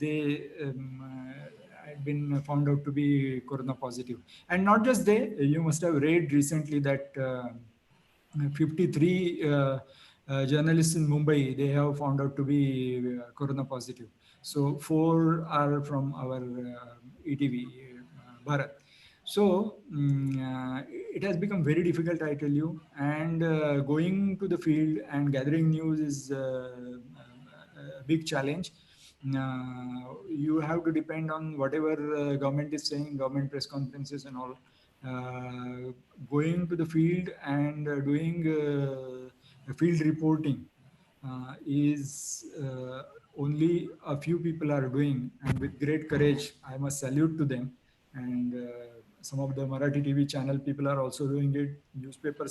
they had been found out to be corona positive. And not just they, you must have read recently that 53 journalists in Mumbai, they have found out to be corona positive. So 4 are from our ETV, Bharat. So it has become very difficult, I tell you. And going to the field and gathering news is a big challenge. You have to depend on whatever government is saying, government press conferences and all. Going to the field and doing field reporting is only a few people are doing, and with great courage. I must salute to them. And some of the Marathi TV channel people are also doing it. Newspaper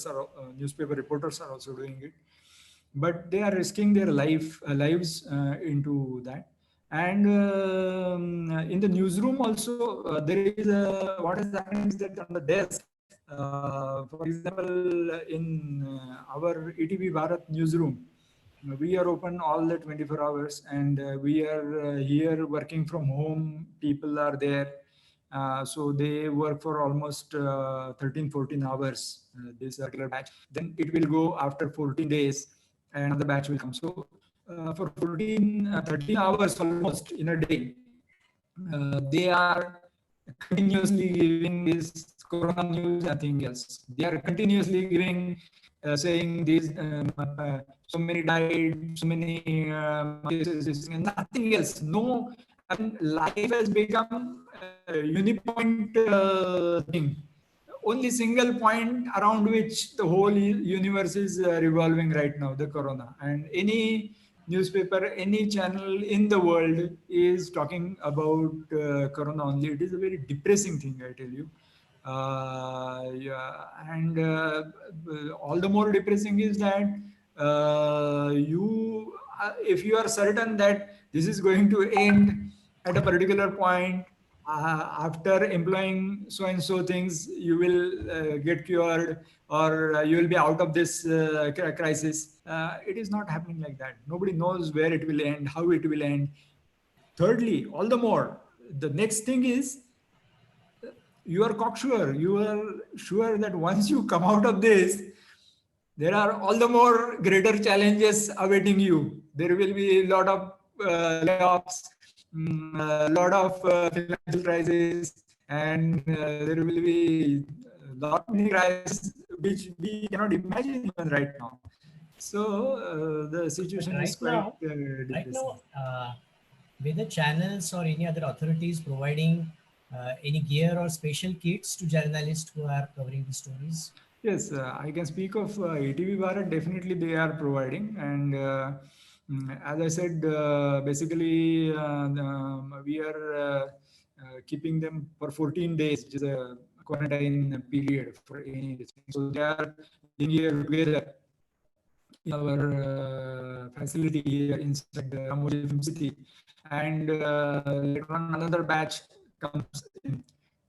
reporters are also doing it, but they are risking their lives into that. And in the newsroom also, there is what is happening is that on the desk, for example, in our ETV Bharat newsroom, We are open all the 24 hours, and we are here working from home. People are there. So they work for almost 13, 14 hours, this particular batch. Then it will go after 14 days, and another batch will come. So for 13 hours almost in a day, they are continuously giving this corona news and nothing else. They are continuously giving, saying these so many died, so many cases, and nothing else. No, I mean, life has become a unipoint thing. Only single point around which the whole universe is revolving right now, the corona. And any newspaper, any channel in the world is talking about corona only. It is a very depressing thing, I tell you. Yeah, and all the more depressing is that if you are certain that this is going to end at a particular point, after employing so and so things, you will get cured, or you will be out of this crisis. It is not happening like that. Nobody knows where it will end, how it will end. Thirdly, all the more, the next thing is, you are cocksure. You are sure that once you come out of this, there are all the more greater challenges awaiting you. There will be a lot of layoffs, a lot of financial crisis, and there will be a lot many crises which we cannot imagine even right now. So the situation is quite Right depressing. now, whether channels or any other authorities providing any gear or special kits to journalists who are covering the stories? Yes, I can speak of ATV Bharat. Definitely, they are providing, and as I said, basically we are keeping them for 14 days, which is a quarantine period for any this thing. So they are living here together in our facility here inside Ramoji Film City, and later on another batch comes in.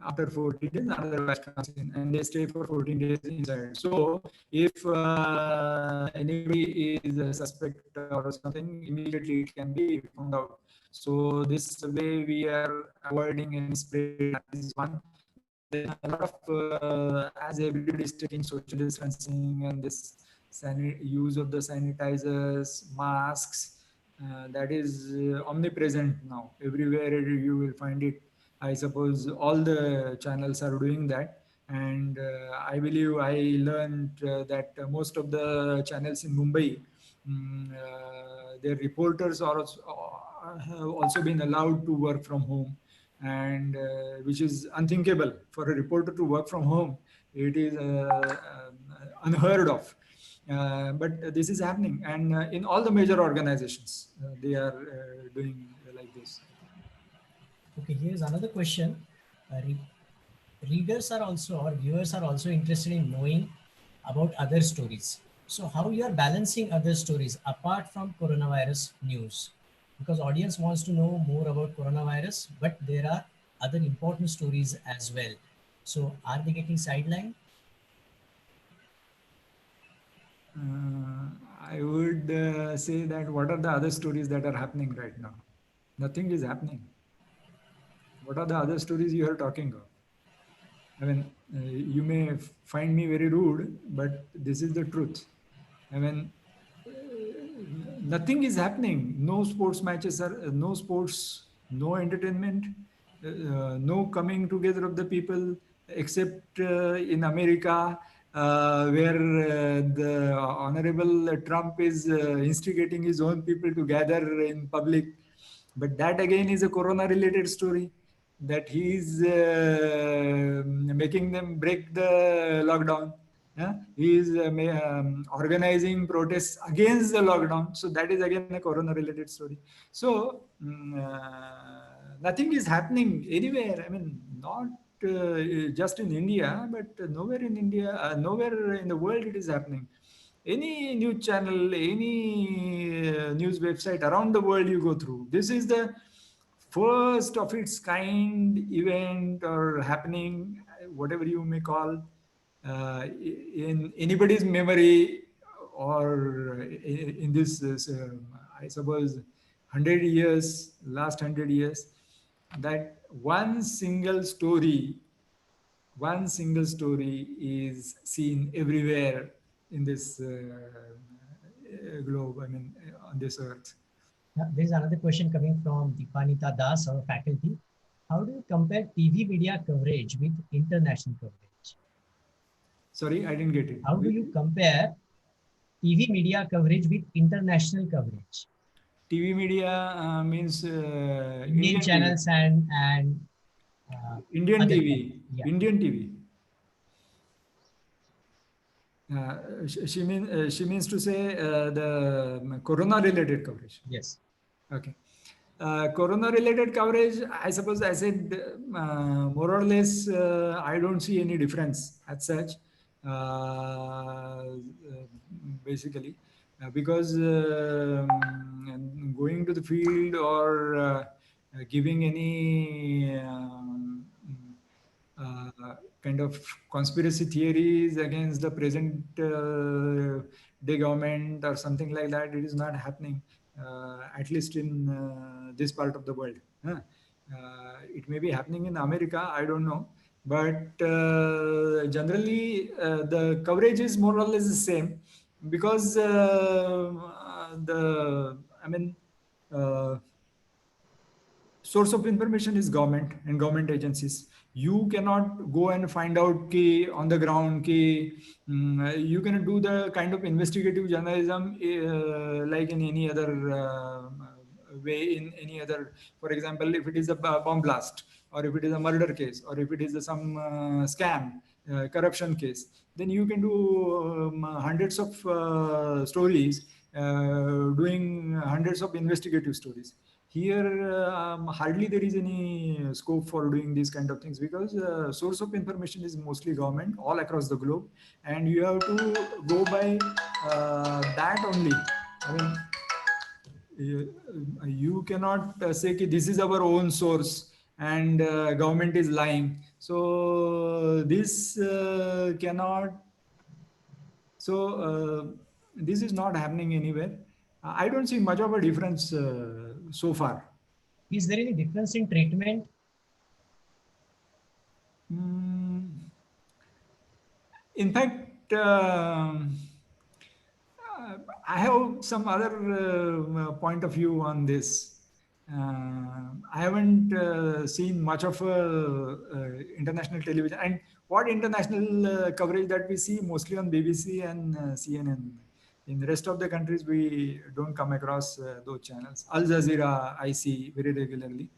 After 14 days, another batch comes in, and they stay for 14 days inside. So if anybody is a suspect or something, immediately it can be found out. So this way we are avoiding any spread. This is one. Then a lot of, as everybody is taking social distancing and this use of the sanitizers, masks, that is omnipresent now. Everywhere you will find it. I suppose all the channels are doing that. And I believe I learned that most of the channels in Mumbai, their reporters are also, have also been allowed to work from home, and which is unthinkable for a reporter to work from home. It is unheard of. But this is happening, and in all the major organizations, they are doing like this. Okay, here's another question. Readers are also, or viewers are also interested in knowing about other stories. So how you are balancing other stories apart from coronavirus news? Because audience wants to know more about coronavirus, but there are other important stories as well. So are they getting sidelined? I would say that what are the other stories that are happening right now? Nothing is happening. What are the other stories you are talking of? I mean, you may find me very rude, but this is the truth. I mean, nothing is happening. No sports matches are, no sports, no entertainment, no coming together of the people, except in America, where the Honorable Trump is instigating his own people to gather in public. But that again is a corona related story, that he is making them break the lockdown. Yeah? He is organizing protests against the lockdown. So that is again a corona related story. So nothing is happening anywhere. I mean, not just in India, but nowhere in India, nowhere in the world it is happening. Any news channel, any news website around the world you go through, this is the first of its kind event or happening, whatever you may call, in anybody's memory or in this, I suppose, 100 years, last 100 years, that one single story is seen everywhere in this globe, I mean, on this earth. There is another question coming from Deepanita Das, our faculty. How do you compare TV media coverage with international coverage? Sorry, I didn't get it. How do you compare TV media coverage with international coverage? TV media means Indian channels TV. and Indian other TV. channels. Yeah. Indian TV. She means to say the corona related coverage. Yes. Okay. Corona related coverage, I suppose I said more or less, I don't see any difference as such, basically, because going to the field or giving any kind of conspiracy theories against the present day government or something like that, it is not happening, at least in this part of the world. It may be happening in America, I don't know, but generally the coverage is more or less the same, because I mean, source of information is government and government agencies. You cannot go and find out ki on the ground ki you can do the kind of investigative journalism like in any other way, in any other, for example, if it is a bomb blast, or if it is a murder case, or if it is some scam, corruption case, then you can do hundreds of stories, doing hundreds of investigative stories. Here hardly there is any scope for doing these kind of things, because source of information is mostly government all across the globe, and you have to go by that only. I mean, you cannot say ki this is our own source and government is lying, so this cannot, so this is not happening anywhere. I don't see much of a difference so far. Is there any difference in treatment? In fact, I have some other point of view on this. I haven't seen much of international television, and what international coverage that we see mostly on BBC and CNN. In the rest of the countries, we don't come across those channels. Al Jazeera, I see very regularly.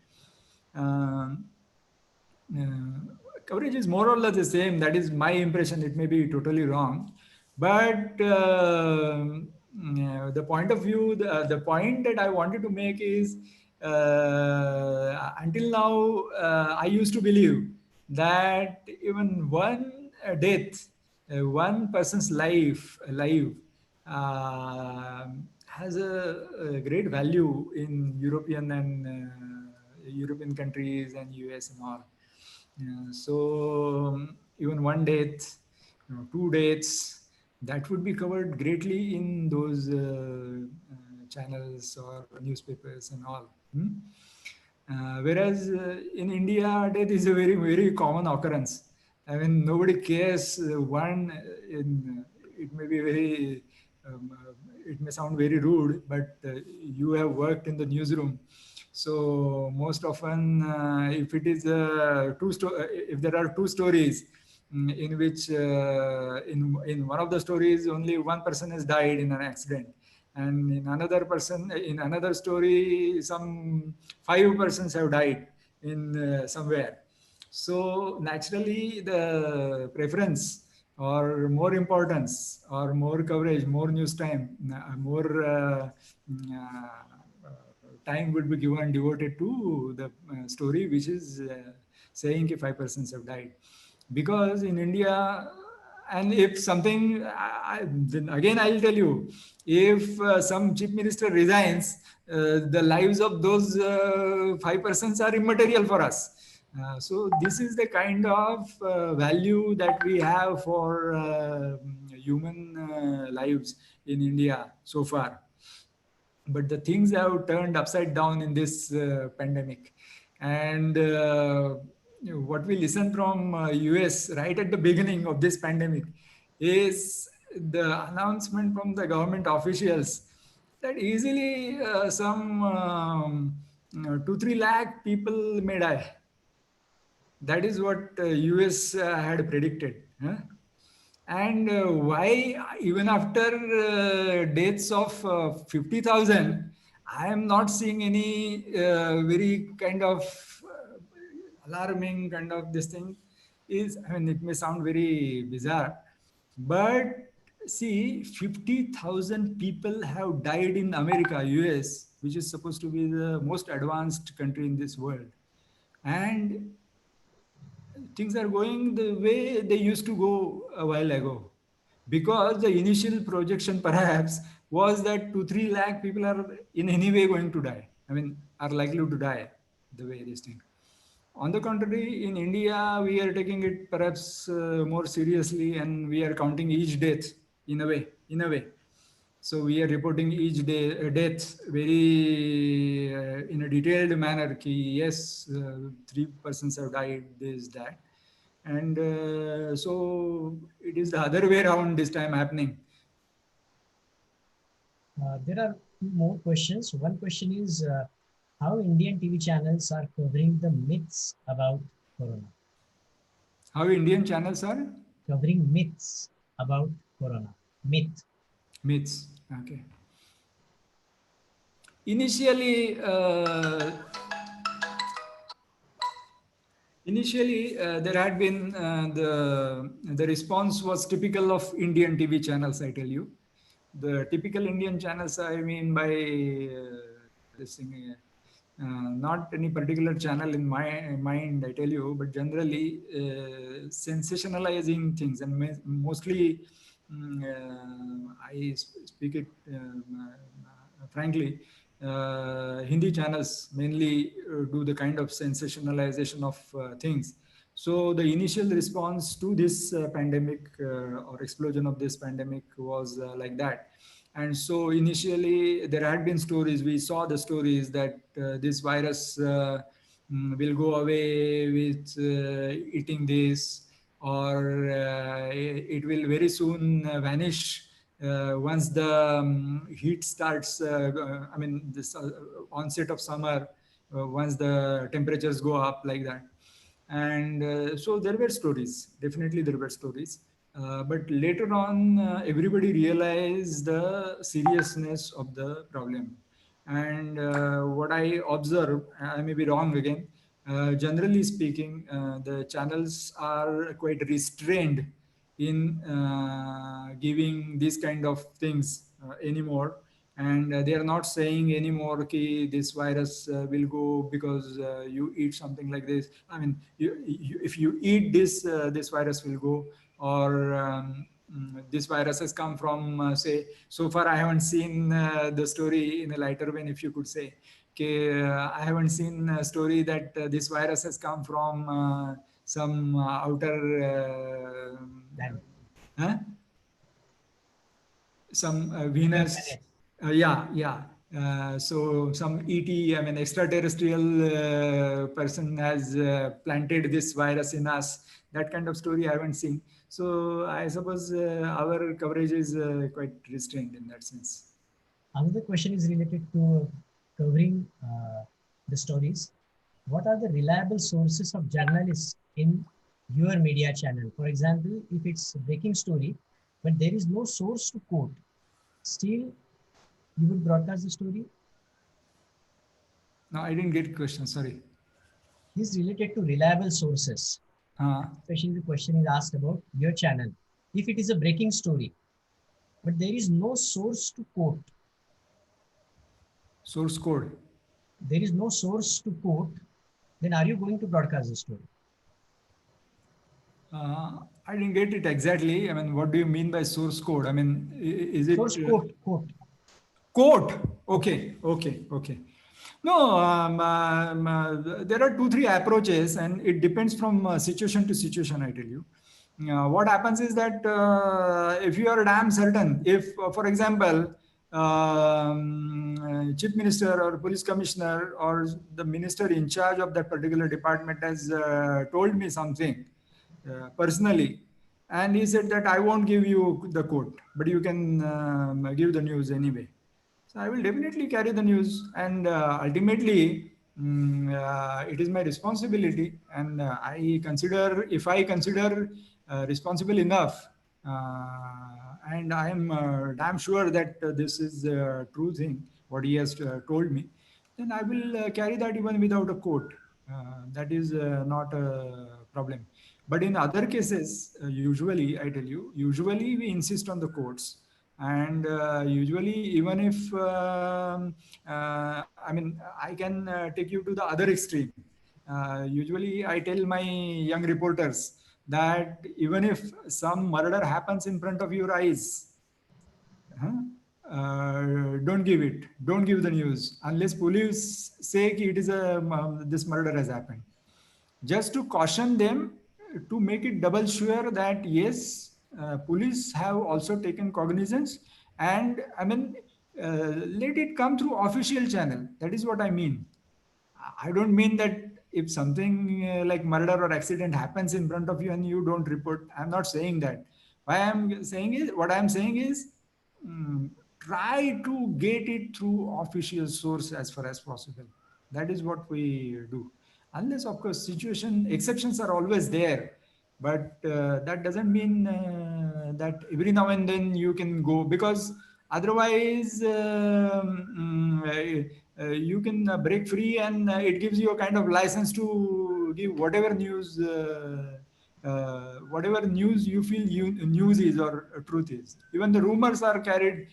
Coverage is more or less the same. That is my impression. It may be totally wrong, but the point of view, the point that I wanted to make is, until now, I used to believe that even one death, one person's life has a great value in European and European countries and US and all. So even one death, two deaths, that would be covered greatly in those channels or newspapers and all. Whereas in India, death is a very, very common occurrence. I mean, nobody cares. It may be very, it may sound very rude, but you have worked in the newsroom. So most often, if it is if there are two stories in which in one of the stories only one person has died in an accident, and in another story some 5 persons have died in somewhere. So naturally, the preference or more importance or more coverage, more news time, more time would be given devoted to the story which is saying if 5 persons have died. Because in India, and if something, then again I'll tell you, if some chief minister resigns, the lives of those 5 persons are immaterial for us. So this is the kind of value that we have for human lives, in India so far. But the things have turned upside down in this pandemic. And what we listened from US right at the beginning of this pandemic is the announcement from the government officials that easily some 2-3 lakh people may die. That is what US had predicted. Huh? And why, even after deaths of 50,000, I am not seeing any very kind of alarming kind of this thing. Is, I mean, it may sound very bizarre, but see, 50,000 people have died in America, US, which is supposed to be the most advanced country in this world. And things are going the way they used to go a while ago, because the initial projection perhaps was that 2-3 lakh people are in any way going to die, I mean, are likely to die the way this thing. On the contrary, in India we are taking it perhaps more seriously, and we are counting each death in a way. So we are reporting each day death very in a detailed manner. Ki yes, 3 persons have died. This that, and so it is the other way around this time happening. There are more questions. One question is how Indian TV channels are covering the myths about corona. How Indian channels are Covering myths about corona. myths. Okay. Initially, there had been the response was typical of Indian TV channels. I tell you, the typical Indian channels. I mean by this thing. Not any particular channel in my mind, I tell you, but generally sensationalizing things, and mostly I speak it frankly. Hindi channels mainly do the kind of sensationalization of things. So the initial response to this pandemic or explosion of this pandemic was like that. And so initially there had been stories, we saw the stories that this virus will go away with eating this, or it will very soon vanish once the heat starts, I mean, this onset of summer, once the temperatures go up like that. And so there were stories, definitely there were stories. But later on, everybody realized the seriousness of the problem. And what I observe, I may be wrong again, generally speaking, the channels are quite restrained in giving these kind of things anymore. And they are not saying anymore, okay, this virus will go because you eat something like this. I mean, if you eat this, this virus will go, or this virus has come from, say, so far I haven't seen the story in a lighter vein, if you could say. Okay, I haven't seen a story that this virus has come from some outer huh? Some Venus. Yeah. So some ET, I mean, extraterrestrial person has planted this virus in us. That kind of story I haven't seen. So I suppose our coverage is quite restrained in that sense. Another question is related to covering the stories. What are the reliable sources of journalists in your media channel? For example, if it's a breaking story, but there is no source to quote, still you would broadcast the story? No, I didn't get the question, sorry. This is related to reliable sources. Especially the question is asked about your channel. If it is a breaking story, but there is no source to quote. Source code. There is no source to quote, then are you going to broadcast the story? I didn't get it exactly. I mean, what do you mean by source code? I mean, is it... Source quote. Quote. Okay. No, there are 2-3 approaches, and it depends from situation to situation, I tell you. what happens is that if you are damn certain, if, for example, chief minister or police commissioner or the minister in charge of that particular department has told me something personally, and he said that I won't give you the quote, but you can give the news anyway. So I will definitely carry the news, and ultimately, it is my responsibility. And I consider, if I consider responsible enough, and I am damn sure that this is a true thing, what he has told me, then I will carry that even without a quote. That is not a problem. But in other cases, usually, I tell you, usually we insist on the quotes, and usually even if I mean, I can take you to the other extreme. Usually I tell my young reporters that even if some murder happens in front of your eyes, huh, don't give it, don't give the news unless police say ki it is a this murder has happened, just to caution them, to make it double sure that yes, police have also taken cognizance. And I mean, let it come through official channel. That is what I mean. I don't mean that if something like murder or accident happens in front of you and you don't report. I'm not saying that. Why I'm saying is, what I'm saying is, mm, try to get it through official source as far as possible. That is what we do. Unless, of course, situation exceptions are always there, but that doesn't mean that every now and then you can go, because otherwise you can break free, and it gives you a kind of license to give whatever news you feel news is or truth is. Even the rumors are carried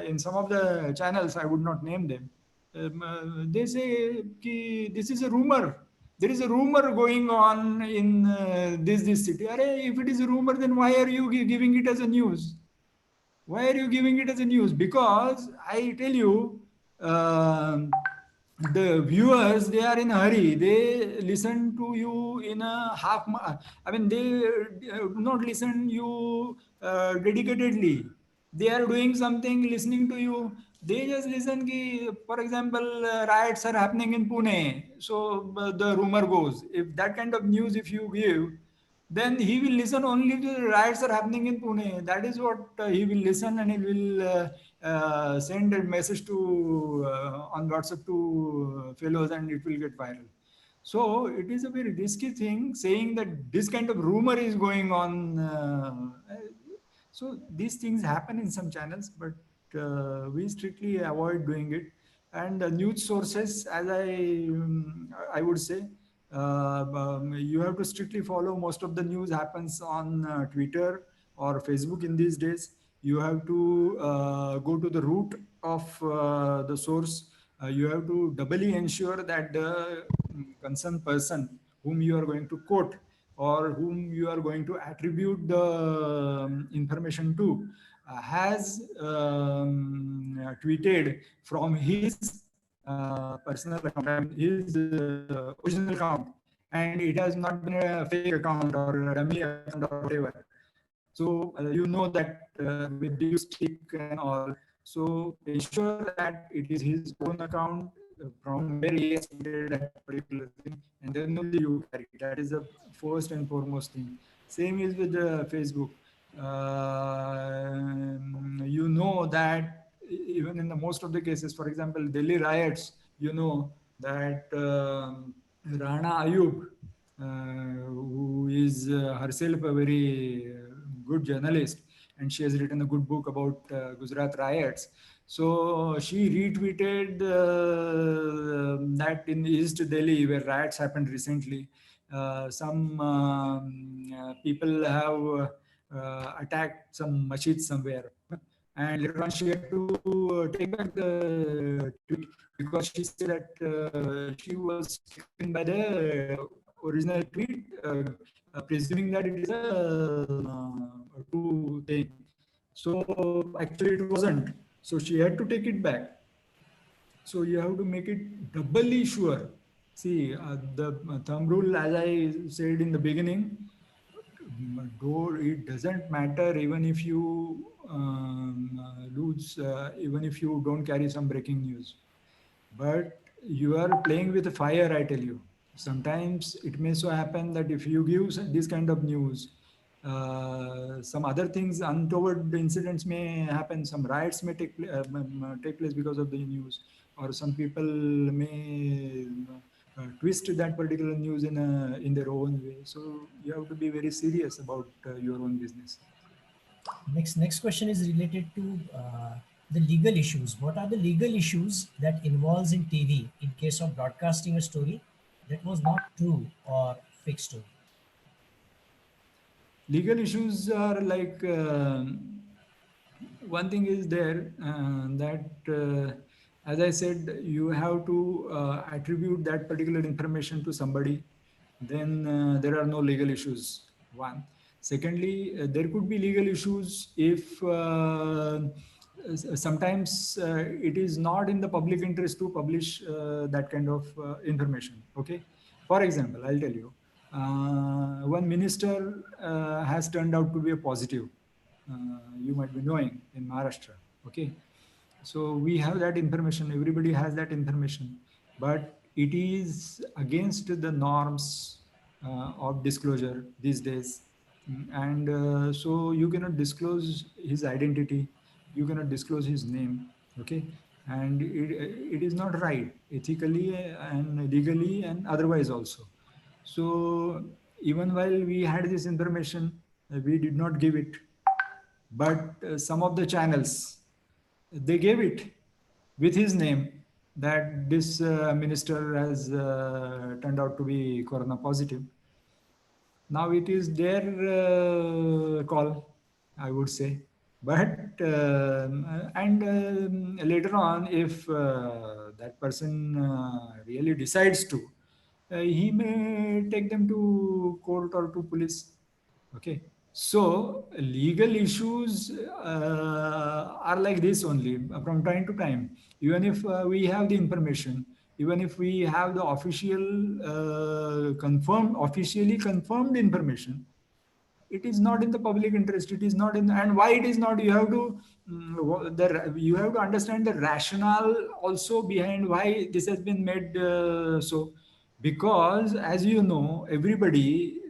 in some of the channels. I would not name them. They say ki, this is a rumor. There is a rumor going on in this city. Arey, if it is a rumor, then why are you giving it as a news? Why are you giving it as a news? Because I tell you, um, the viewers, they are in a hurry. They listen to you in a I mean, they do not listen you dedicatedly. They are doing something, listening to you. They just listen ki, for example, riots are happening in Pune. So the rumor goes, if that kind of news if you give, then he will listen only to the riots are happening in Pune. That is what he will listen, and he will send a message to on WhatsApp to fellows, and it will get viral. So it is a very risky thing saying that this kind of rumor is going on. So these things happen in some channels, but we strictly avoid doing it. And news sources, as I would say, you have to strictly follow. Most of the news happens on Twitter or Facebook in these days. You have to go to the root of the source. You have to doubly ensure that the concerned person whom you are going to quote or whom you are going to attribute the information to has tweeted from his personal account, I mean his original account, and it has not been a fake account or a dummy account or whatever. So you know that with due stick and all. So ensure that it is his own account from where he has tweeted that particular thing, and then only you carry it. That is the first and foremost thing. Same is with Facebook. You know that even in the most of the cases, for example, Delhi riots, you know that Rana Ayub, who is herself a very good journalist, and she has written a good book about Gujarat riots. So she retweeted that in East Delhi, where riots happened recently, some people have attacked some masjid somewhere. And later on, she had to take back the tweet because she said that she was taken by the original tweet, presuming that it is a true thing. So actually, it wasn't. So she had to take it back. So you have to make it doubly sure. See, the thumb rule, as I said in the beginning, though it doesn't matter even if you lose, even if you don't carry some breaking news, but you are playing with fire, I tell you. Sometimes it may so happen that if you give this kind of news, some other things, untoward incidents may happen. Some riots may take place because of the news, or some people may twist that particular news in their own way. So you have to be very serious about your own business. Next question is related to the legal issues. What are the legal issues that involves in TV in case of broadcasting a story that was not true or fake story? Legal issues are like one thing is there that, as I said, you have to attribute that particular information to somebody. Then there are no legal issues. One. Secondly, there could be legal issues if sometimes it is not in the public interest to publish that kind of information. Okay. For example, I'll tell you, one minister has turned out to be a positive. You might be knowing in Maharashtra. Okay. So we have that information. Everybody has that information, but it is against the norms of disclosure these days. And so you cannot disclose his identity. You cannot disclose his name. Okay. And it is not right ethically and legally and otherwise also. So even while we had this information, we did not give it, but some of the channels, they gave it with his name, that this minister has turned out to be corona positive. Now it is their call, I would say. But and later on, if that person really decides to, he may take them to court or to police. Okay. So legal issues are like this only from time to time. Even if we have the information, even if we have the officially confirmed information, it is not in the public interest. It is not in, and why it is not, you have to you have to understand the rationale also behind why this has been made so. Because as you know, everybody,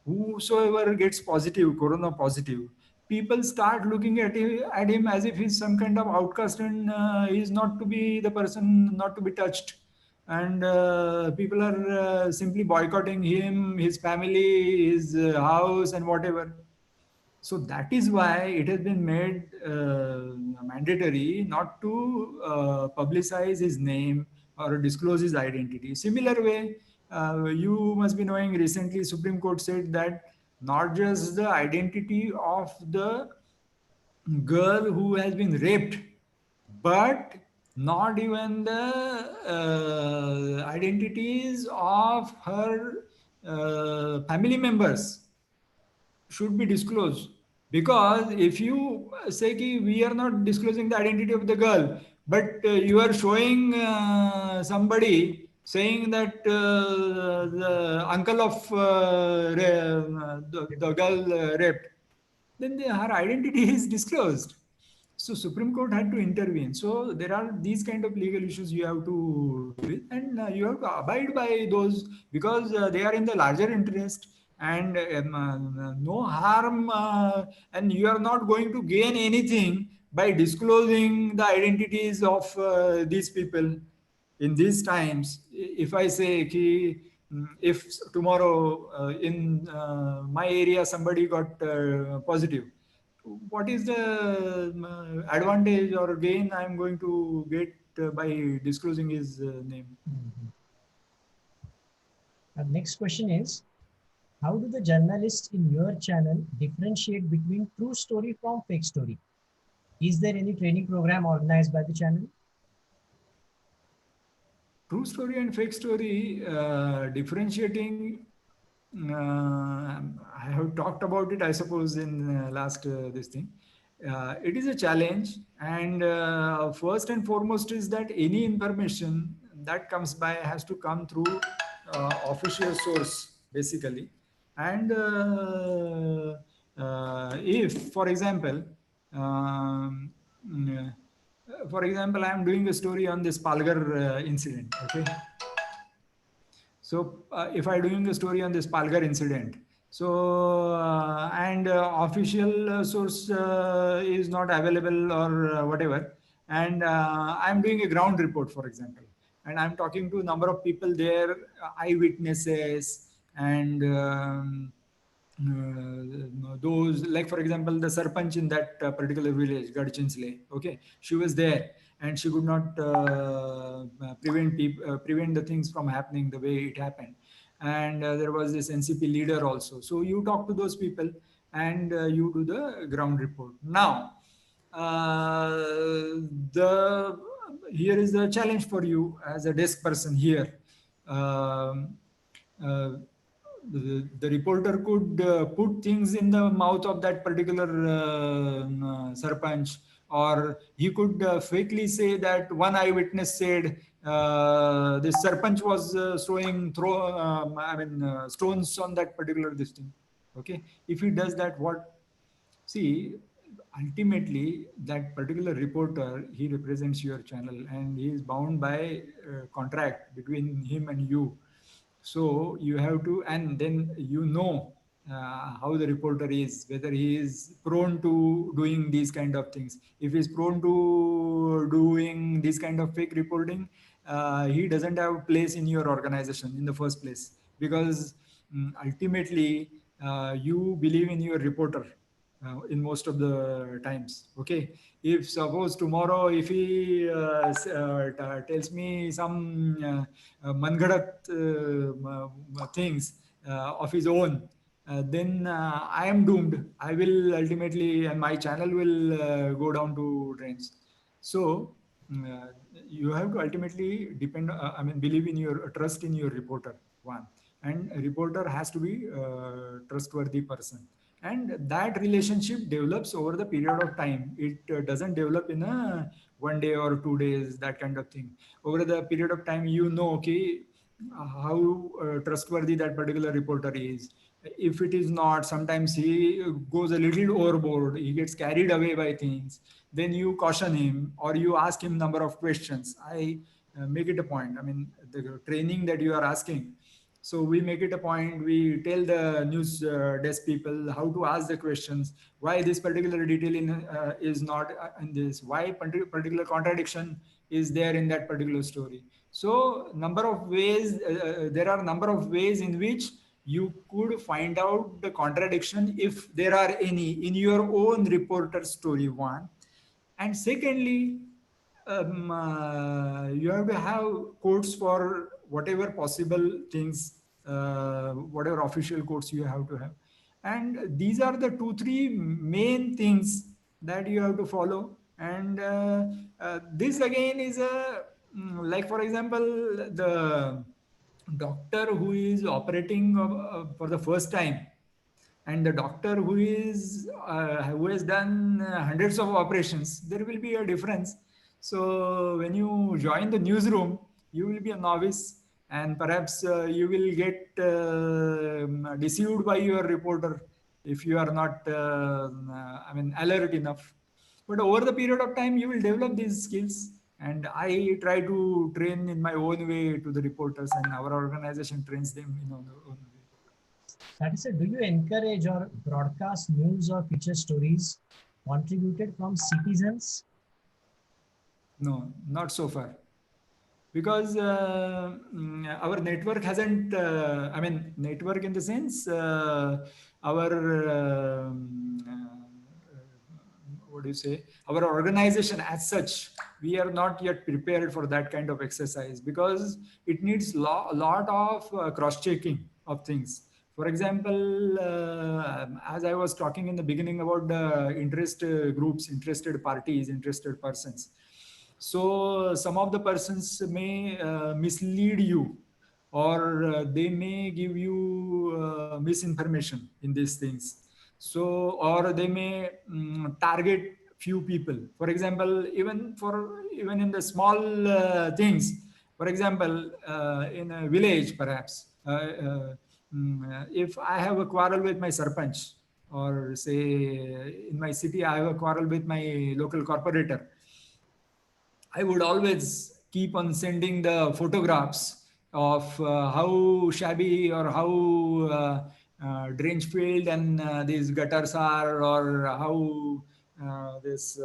whosoever gets positive, corona positive, people start looking at him as if he's some kind of outcast, and he's not to be the person not to be touched. And people are simply boycotting him, his family, his house, and whatever. So that is why it has been made mandatory not to publicize his name or disclose his identity. Similar way, you must be knowing, recently Supreme Court said that not just the identity of the girl who has been raped, but not even the identities of her family members should be disclosed. Because if you say ki we are not disclosing the identity of the girl, but you are showing somebody saying that the uncle of the girl raped, then her identity is disclosed. So Supreme Court had to intervene. So there are these kind of legal issues you have to deal with, and you have to abide by those, because they are in the larger interest, and no harm, and you are not going to gain anything by disclosing the identities of these people in these times. If I say ki, if tomorrow in my area somebody got positive, what is the advantage or gain I am going to get by disclosing his name? Mhm. Next question is, how do the journalists in your channel differentiate between true story from fake story? Is there any training program organized by the channel? True story and fake story, differentiating. I have talked about it, I suppose, in last this thing. It is a challenge, and first and foremost is that any information that comes by has to come through official source, basically. And if, um, mm, for example, I am doing a story on this Palgar incident. Okay, so if I doing a story on this Palgar incident, so and official source is not available or whatever, and I'm doing a ground report, for example, and I'm talking to a number of people there, eyewitnesses, and those, like for example, the sarpanch in that particular village, Gadchinsle. Okay, she was there, and she could not prevent the things from happening the way it happened. And there was this NCP leader also. So you talk to those people, and you do the ground report. Now, uh, the here is the challenge for you as a desk person here. Um, uh, the reporter could put things in the mouth of that particular sarpanch, or he could fakely say that one eyewitness said this sarpanch was stones on that particular this thing. Okay, if he does that, what? See, ultimately, that particular reporter, he represents your channel, and he is bound by contract between him and you. So you have to, and then how the reporter is, whether he is prone to doing these kind of things. If he's prone to doing this kind of fake reporting, he doesn't have place in your organization in the first place, because ultimately you believe in your reporter in most of the times. Okay, if suppose tomorrow, if he tells me some mangadat things of his own, then I am doomed. I will ultimately, and my channel will go down to drains. So you have to ultimately believe in your, trust in your reporter, one. And a reporter has to be a trustworthy person, and that relationship develops over the period of time. It doesn't develop in a 1 day or 2 days, that kind of thing. Over the period of time, okay, how trustworthy that particular reporter is. If it is not, sometimes he goes a little overboard, he gets carried away by things, then you caution him, or you ask him number of questions. I make it a point, the training that you are asking, so we make it a point, we tell the news desk people how to ask the questions, why this particular detail is not in this, why particular contradiction is there in that particular story. So number of ways, there are number of ways in which you could find out the contradiction, if there are any, in your own reporter story, one. And secondly, you have to have quotes for whatever possible things, whatever official quotes you have to have. And these are the 2 3 main things that you have to follow. And this again is a, like for example, the doctor who is operating for the first time, and the doctor who has done hundreds of operations, there will be a difference. So when you join the newsroom, you will be a novice, and perhaps you will get deceived by your reporter if you are not alert enough. But over the period of time, you will develop these skills. And I try to train in my own way to the reporters, and our organization trains them in our own way. That is it. Do you encourage or broadcast news or feature stories contributed from citizens? No, not so far, because our network hasn't. Network in the sense, our what do you say? Our organization as such, we are not yet prepared for that kind of exercise, because it needs a lot of cross-checking of things. For example, as I was talking in the beginning about the interest groups, interested parties, interested persons. So some of the persons may mislead you, or they may give you misinformation in these things. So, or they may target few people. For example, even in the small things. For example, in a village, perhaps If I have a quarrel with my sarpanch, or say in my city I have a quarrel with my local corporator, I would always keep on sending the photographs of how shabby or how drainage filled and these gutters are, or how this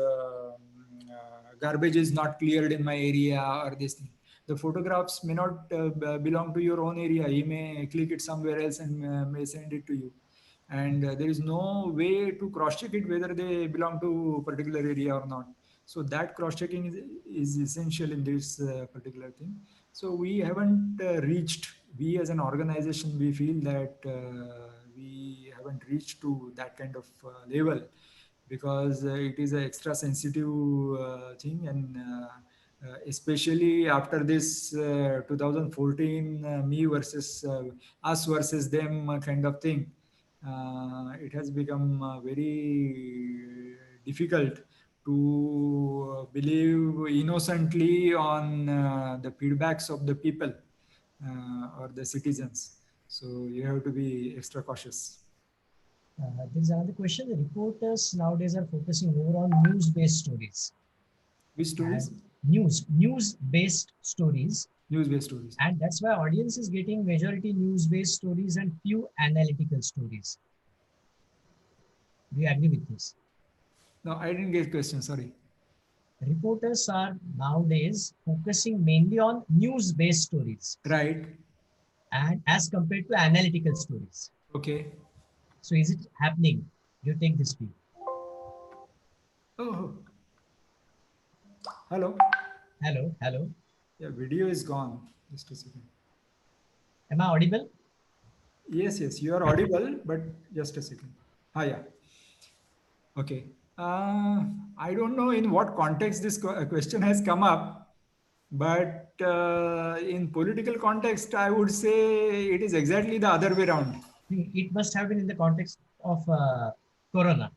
garbage is not cleared in my area, or this thing. The photographs may not belong to your own area. He may click it somewhere else and may send it to you. And there is no way to cross check it whether they belong to particular area or not. So that cross checking is essential in this particular thing. So we haven't reached, we as an organization, we feel that we haven't reached to that kind of level, because it is an extra sensitive thing. And especially after this 2014 me versus us versus them kind of thing, it has become very difficult to believe innocently on the feedbacks of the people or the citizens. So you have to be extra cautious. There is another question. The reporters nowadays are focusing more on news-based stories. Which stories? News-based stories. News-based stories. And that's why audience is getting majority news-based stories and few analytical stories. Do you agree with this? No, I didn't get question. Sorry. Reporters are nowadays focusing mainly on news-based stories. Right. And as compared to analytical stories. Okay. So is it happening? You take this view. Oh. Hello. Hello. Hello. Yeah, video is gone. Just a second. Am I audible? Yes, yes, you are audible, but just a second. Yeah. Okay. I don't know in what context this question has come up, but in political context, I would say it is exactly the other way around. It must have been in the context of Corona.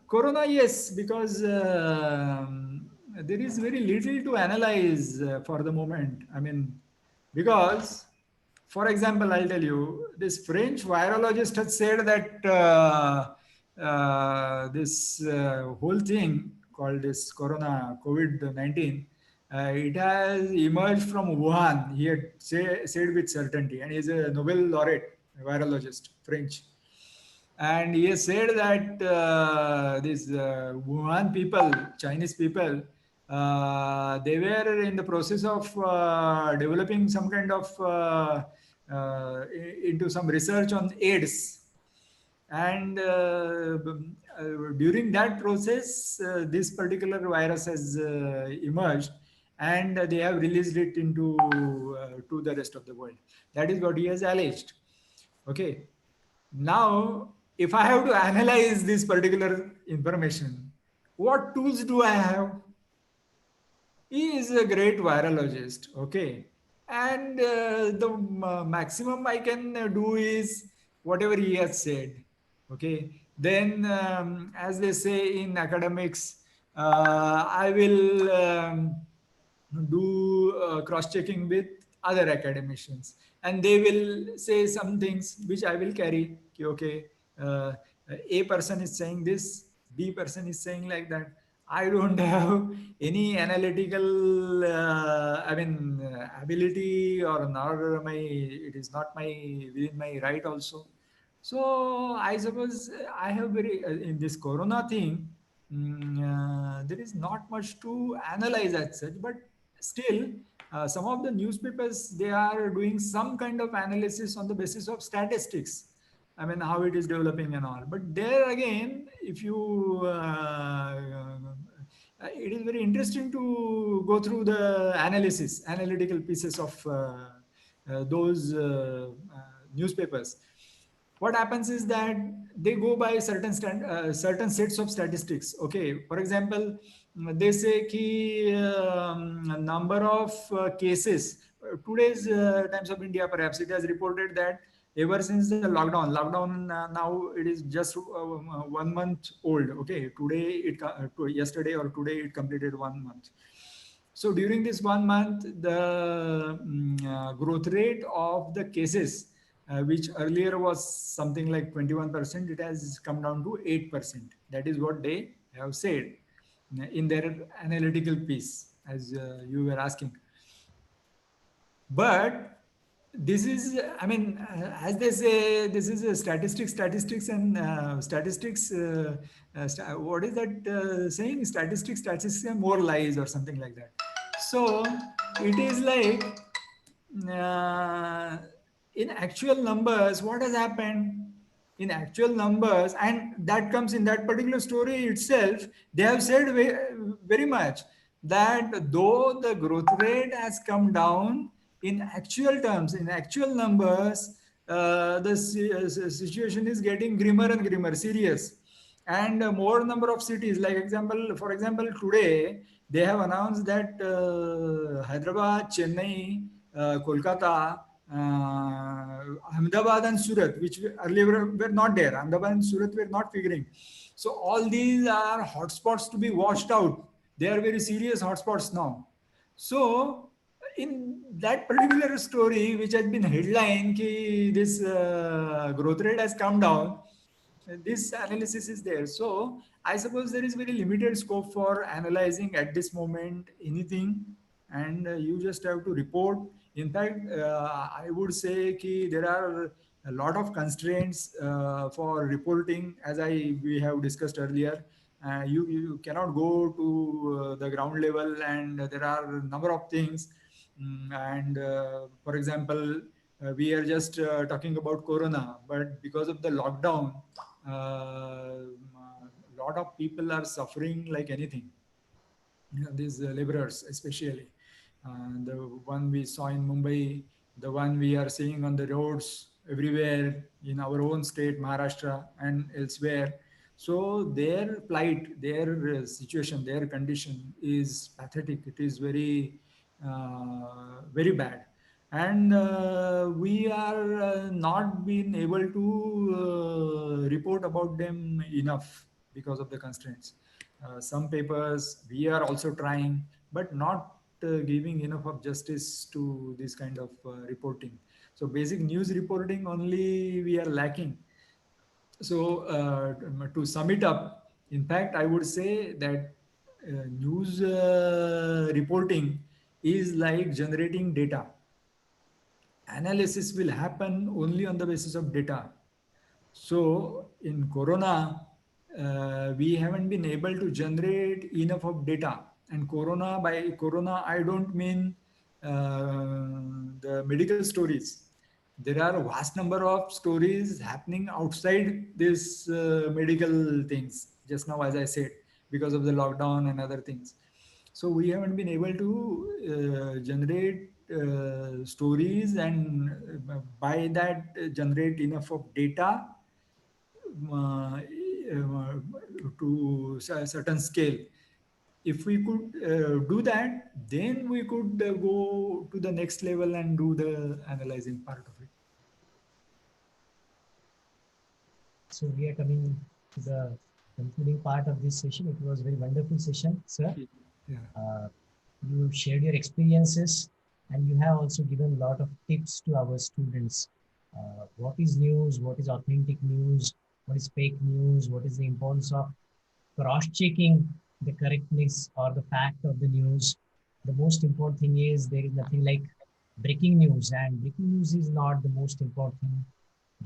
Corona, yes, because there is very little to analyze for the moment. I mean, because, for example, I'll tell you, this French virologist has said that this whole thing called this Corona, COVID-19, it has emerged from Wuhan. He had said with certainty, and he's a Nobel laureate, virologist, French. And he has said that these Wuhan people, Chinese people, they were in the process of developing some kind of into some research on AIDS. And during that process, this particular virus has emerged, and they have released it into to the rest of the world. That is what he has alleged. Okay. Now, if I have to analyze this particular information, what tools do I have? He is a great virologist, okay? And the maximum I can do is whatever he has said, okay? Then, as they say in academics, I will do cross-checking with other academicians, and they will say some things which I will carry. Okay, uh, A person is saying this, B person is saying like that. I don't have any analytical, ability, or nor my, it is not my within my right also. So I suppose I have very in this Corona thing. There is not much to analyze as such, but still, some of the newspapers, they are doing some kind of analysis on the basis of statistics. I mean, how it is developing and all. But there again, if you, it is very interesting to go through the analytical pieces of those newspapers. What happens is that they go by certain sets of statistics. Okay, for example, they say ki number of cases. Today's Times of India, perhaps it has reported that ever since the lockdown now it is just 1 month old. Okay, yesterday or today it completed 1 month. So during this 1 month, the growth rate of the cases, which earlier was something like 21%, it has come down to 8%. That is what they have said in their analytical piece, as you were asking. But this is, I mean, as they say, this is a statistics and statistics. What is that saying? Statistics and more lies or something like that. So it is like, uh, in actual numbers, what has happened? In actual numbers, and that comes in that particular story itself, they have said very much that though the growth rate has come down, in actual terms, in actual numbers, the situation is getting grimmer and grimmer, serious. And more number of cities, like example, for example, today they have announced that Hyderabad, Chennai, Kolkata, Ahmedabad and Surat, which earlier were not there. Ahmedabad and Surat were not figuring. So all these are hotspots to be washed out. They are very serious hotspots now. So in that particular story, which has been headline, ki this growth rate has come down, this analysis is there. So I suppose there is very limited scope for analyzing at this moment anything, and you just have to report. In fact, I would say ki there are a lot of constraints for reporting, as we have discussed earlier. You cannot go to the ground level, and there are a number of things. And for example, we are just talking about corona, but because of the lockdown, a lot of people are suffering like anything. These laborers especially, the one we saw in Mumbai, the one we are seeing on the roads everywhere in our own state, Maharashtra and elsewhere. So their plight, their situation, their condition is pathetic. It is very bad. And we are not being able to report about them enough because of the constraints. Some papers we are also trying, but not giving enough of justice to this kind of reporting. So basic news reporting only we are lacking. So to sum it up, in fact, I would say that news reporting is like generating data. Analysis will happen only on the basis of data. So in Corona, we haven't been able to generate enough of data. And Corona, by Corona, I don't mean the medical stories. There are a vast number of stories happening outside this medical things, just now, as I said, because of the lockdown and other things. So we haven't been able to generate stories, and by that generate enough of data uh, to a certain scale. If we could do that, then we could go to the next level and do the analyzing part of it. So we are coming to the concluding part of this session. It was a very wonderful session, sir. Yeah. You shared your experiences, and you have also given a lot of tips to our students. What is news? What is authentic news? What is fake news? What is the importance of cross-checking the correctness or the fact of the news? The most important thing is there is nothing like breaking news, and breaking news is not the most important thing.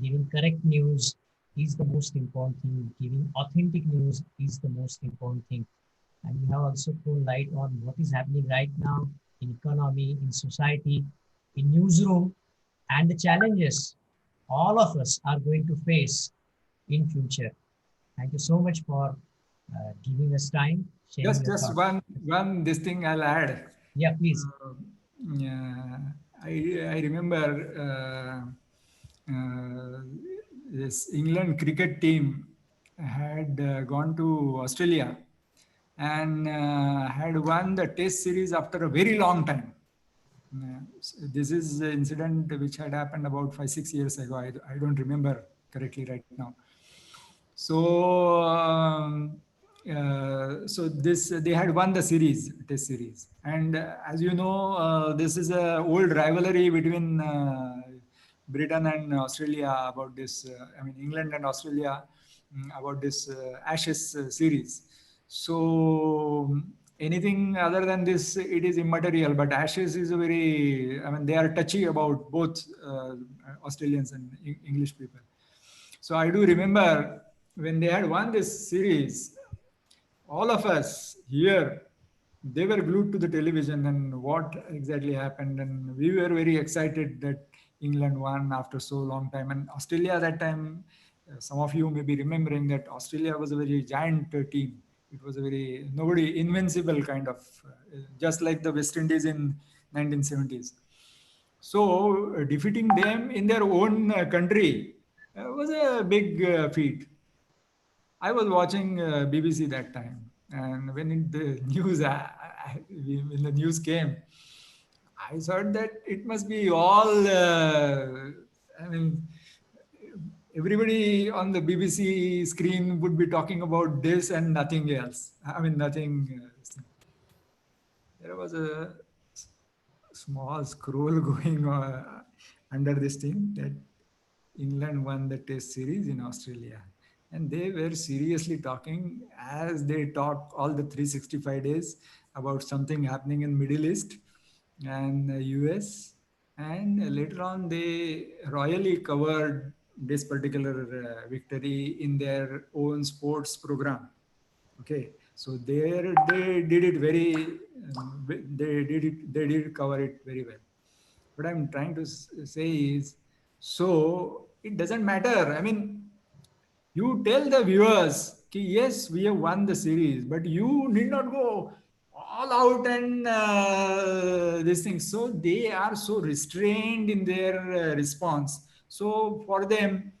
Giving correct news is the most important thing. Giving authentic news is the most important thing. And you have also thrown light on what is happening right now in economy, in society, in newsroom, and the challenges all of us are going to face in future. Thank you so much for giving us time, sharing your Just thoughts. one this thing I'll add. Yeah, please. Yeah, I remember this England cricket team had gone to Australia and had won the Test series after a very long time. This is an incident which had happened about 5-6 years ago. I don't remember correctly right now. So So this they had won the series, test series, and as you know, this is a old rivalry between Britain and Australia about this. I mean, England and Australia about this Ashes series. So anything other than this, it is immaterial. But Ashes is a very, I mean, they are touchy about both Australians and English people. So I do remember when they had won this series, all of us here, they were glued to the television and what exactly happened. And we were very excited that England won after so long time. And Australia that time, some of you may be remembering that Australia was a very giant team. It was a very, nobody, invincible kind of, just like the West Indies in 1970s. So defeating them in their own country was a big feat. I was watching BBC that time, and when the news, when the news came, I thought that it must be all. I mean, everybody on the BBC screen would be talking about this and nothing else. I mean, nothing. There was a small scroll going under this thing that England won the Test series in Australia. And they were seriously talking as they talk all the 365 days about something happening in Middle East and US. And later on, they royally covered this particular victory in their own sports program. Okay, so there they did it very, they did cover it very well. What I'm trying to say is, so it doesn't matter. I mean, you tell the viewers, yes, we have won the series, but you need not go all out and this thing. So they are so restrained in their response. So for them,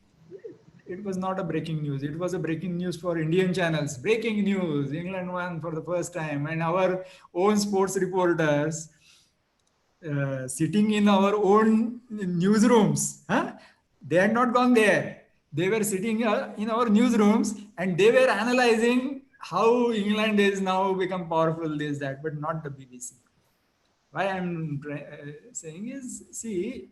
it was not a breaking news. It was a breaking news for Indian channels. Breaking news: England won for the first time, and our own sports reporters sitting in our own newsrooms. Huh? They had not gone there. They were sitting in our newsrooms and they were analyzing how England is now become powerful, this, that, but not the BBC. Why I'm saying is, see,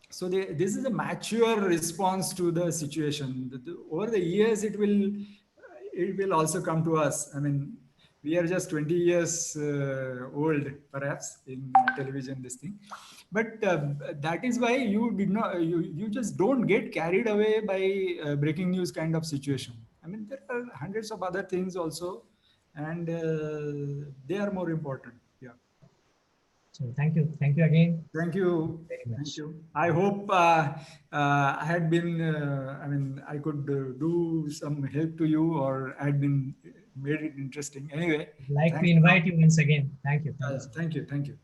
so this is a mature response to the situation. Over the years, it will also come to us. I mean, we are just 20 years old, perhaps, in television, this thing. But that is why you did not, you just don't get carried away by breaking news kind of situation. I mean, there are hundreds of other things also, and they are more important. Yeah. So thank you again. Thank you. Very much. Thank you. I hope I had been, I mean, I could do some help to you, or I had been made it interesting. Anyway, I'd like to invite you once again. Thank you. thank you. Thank you.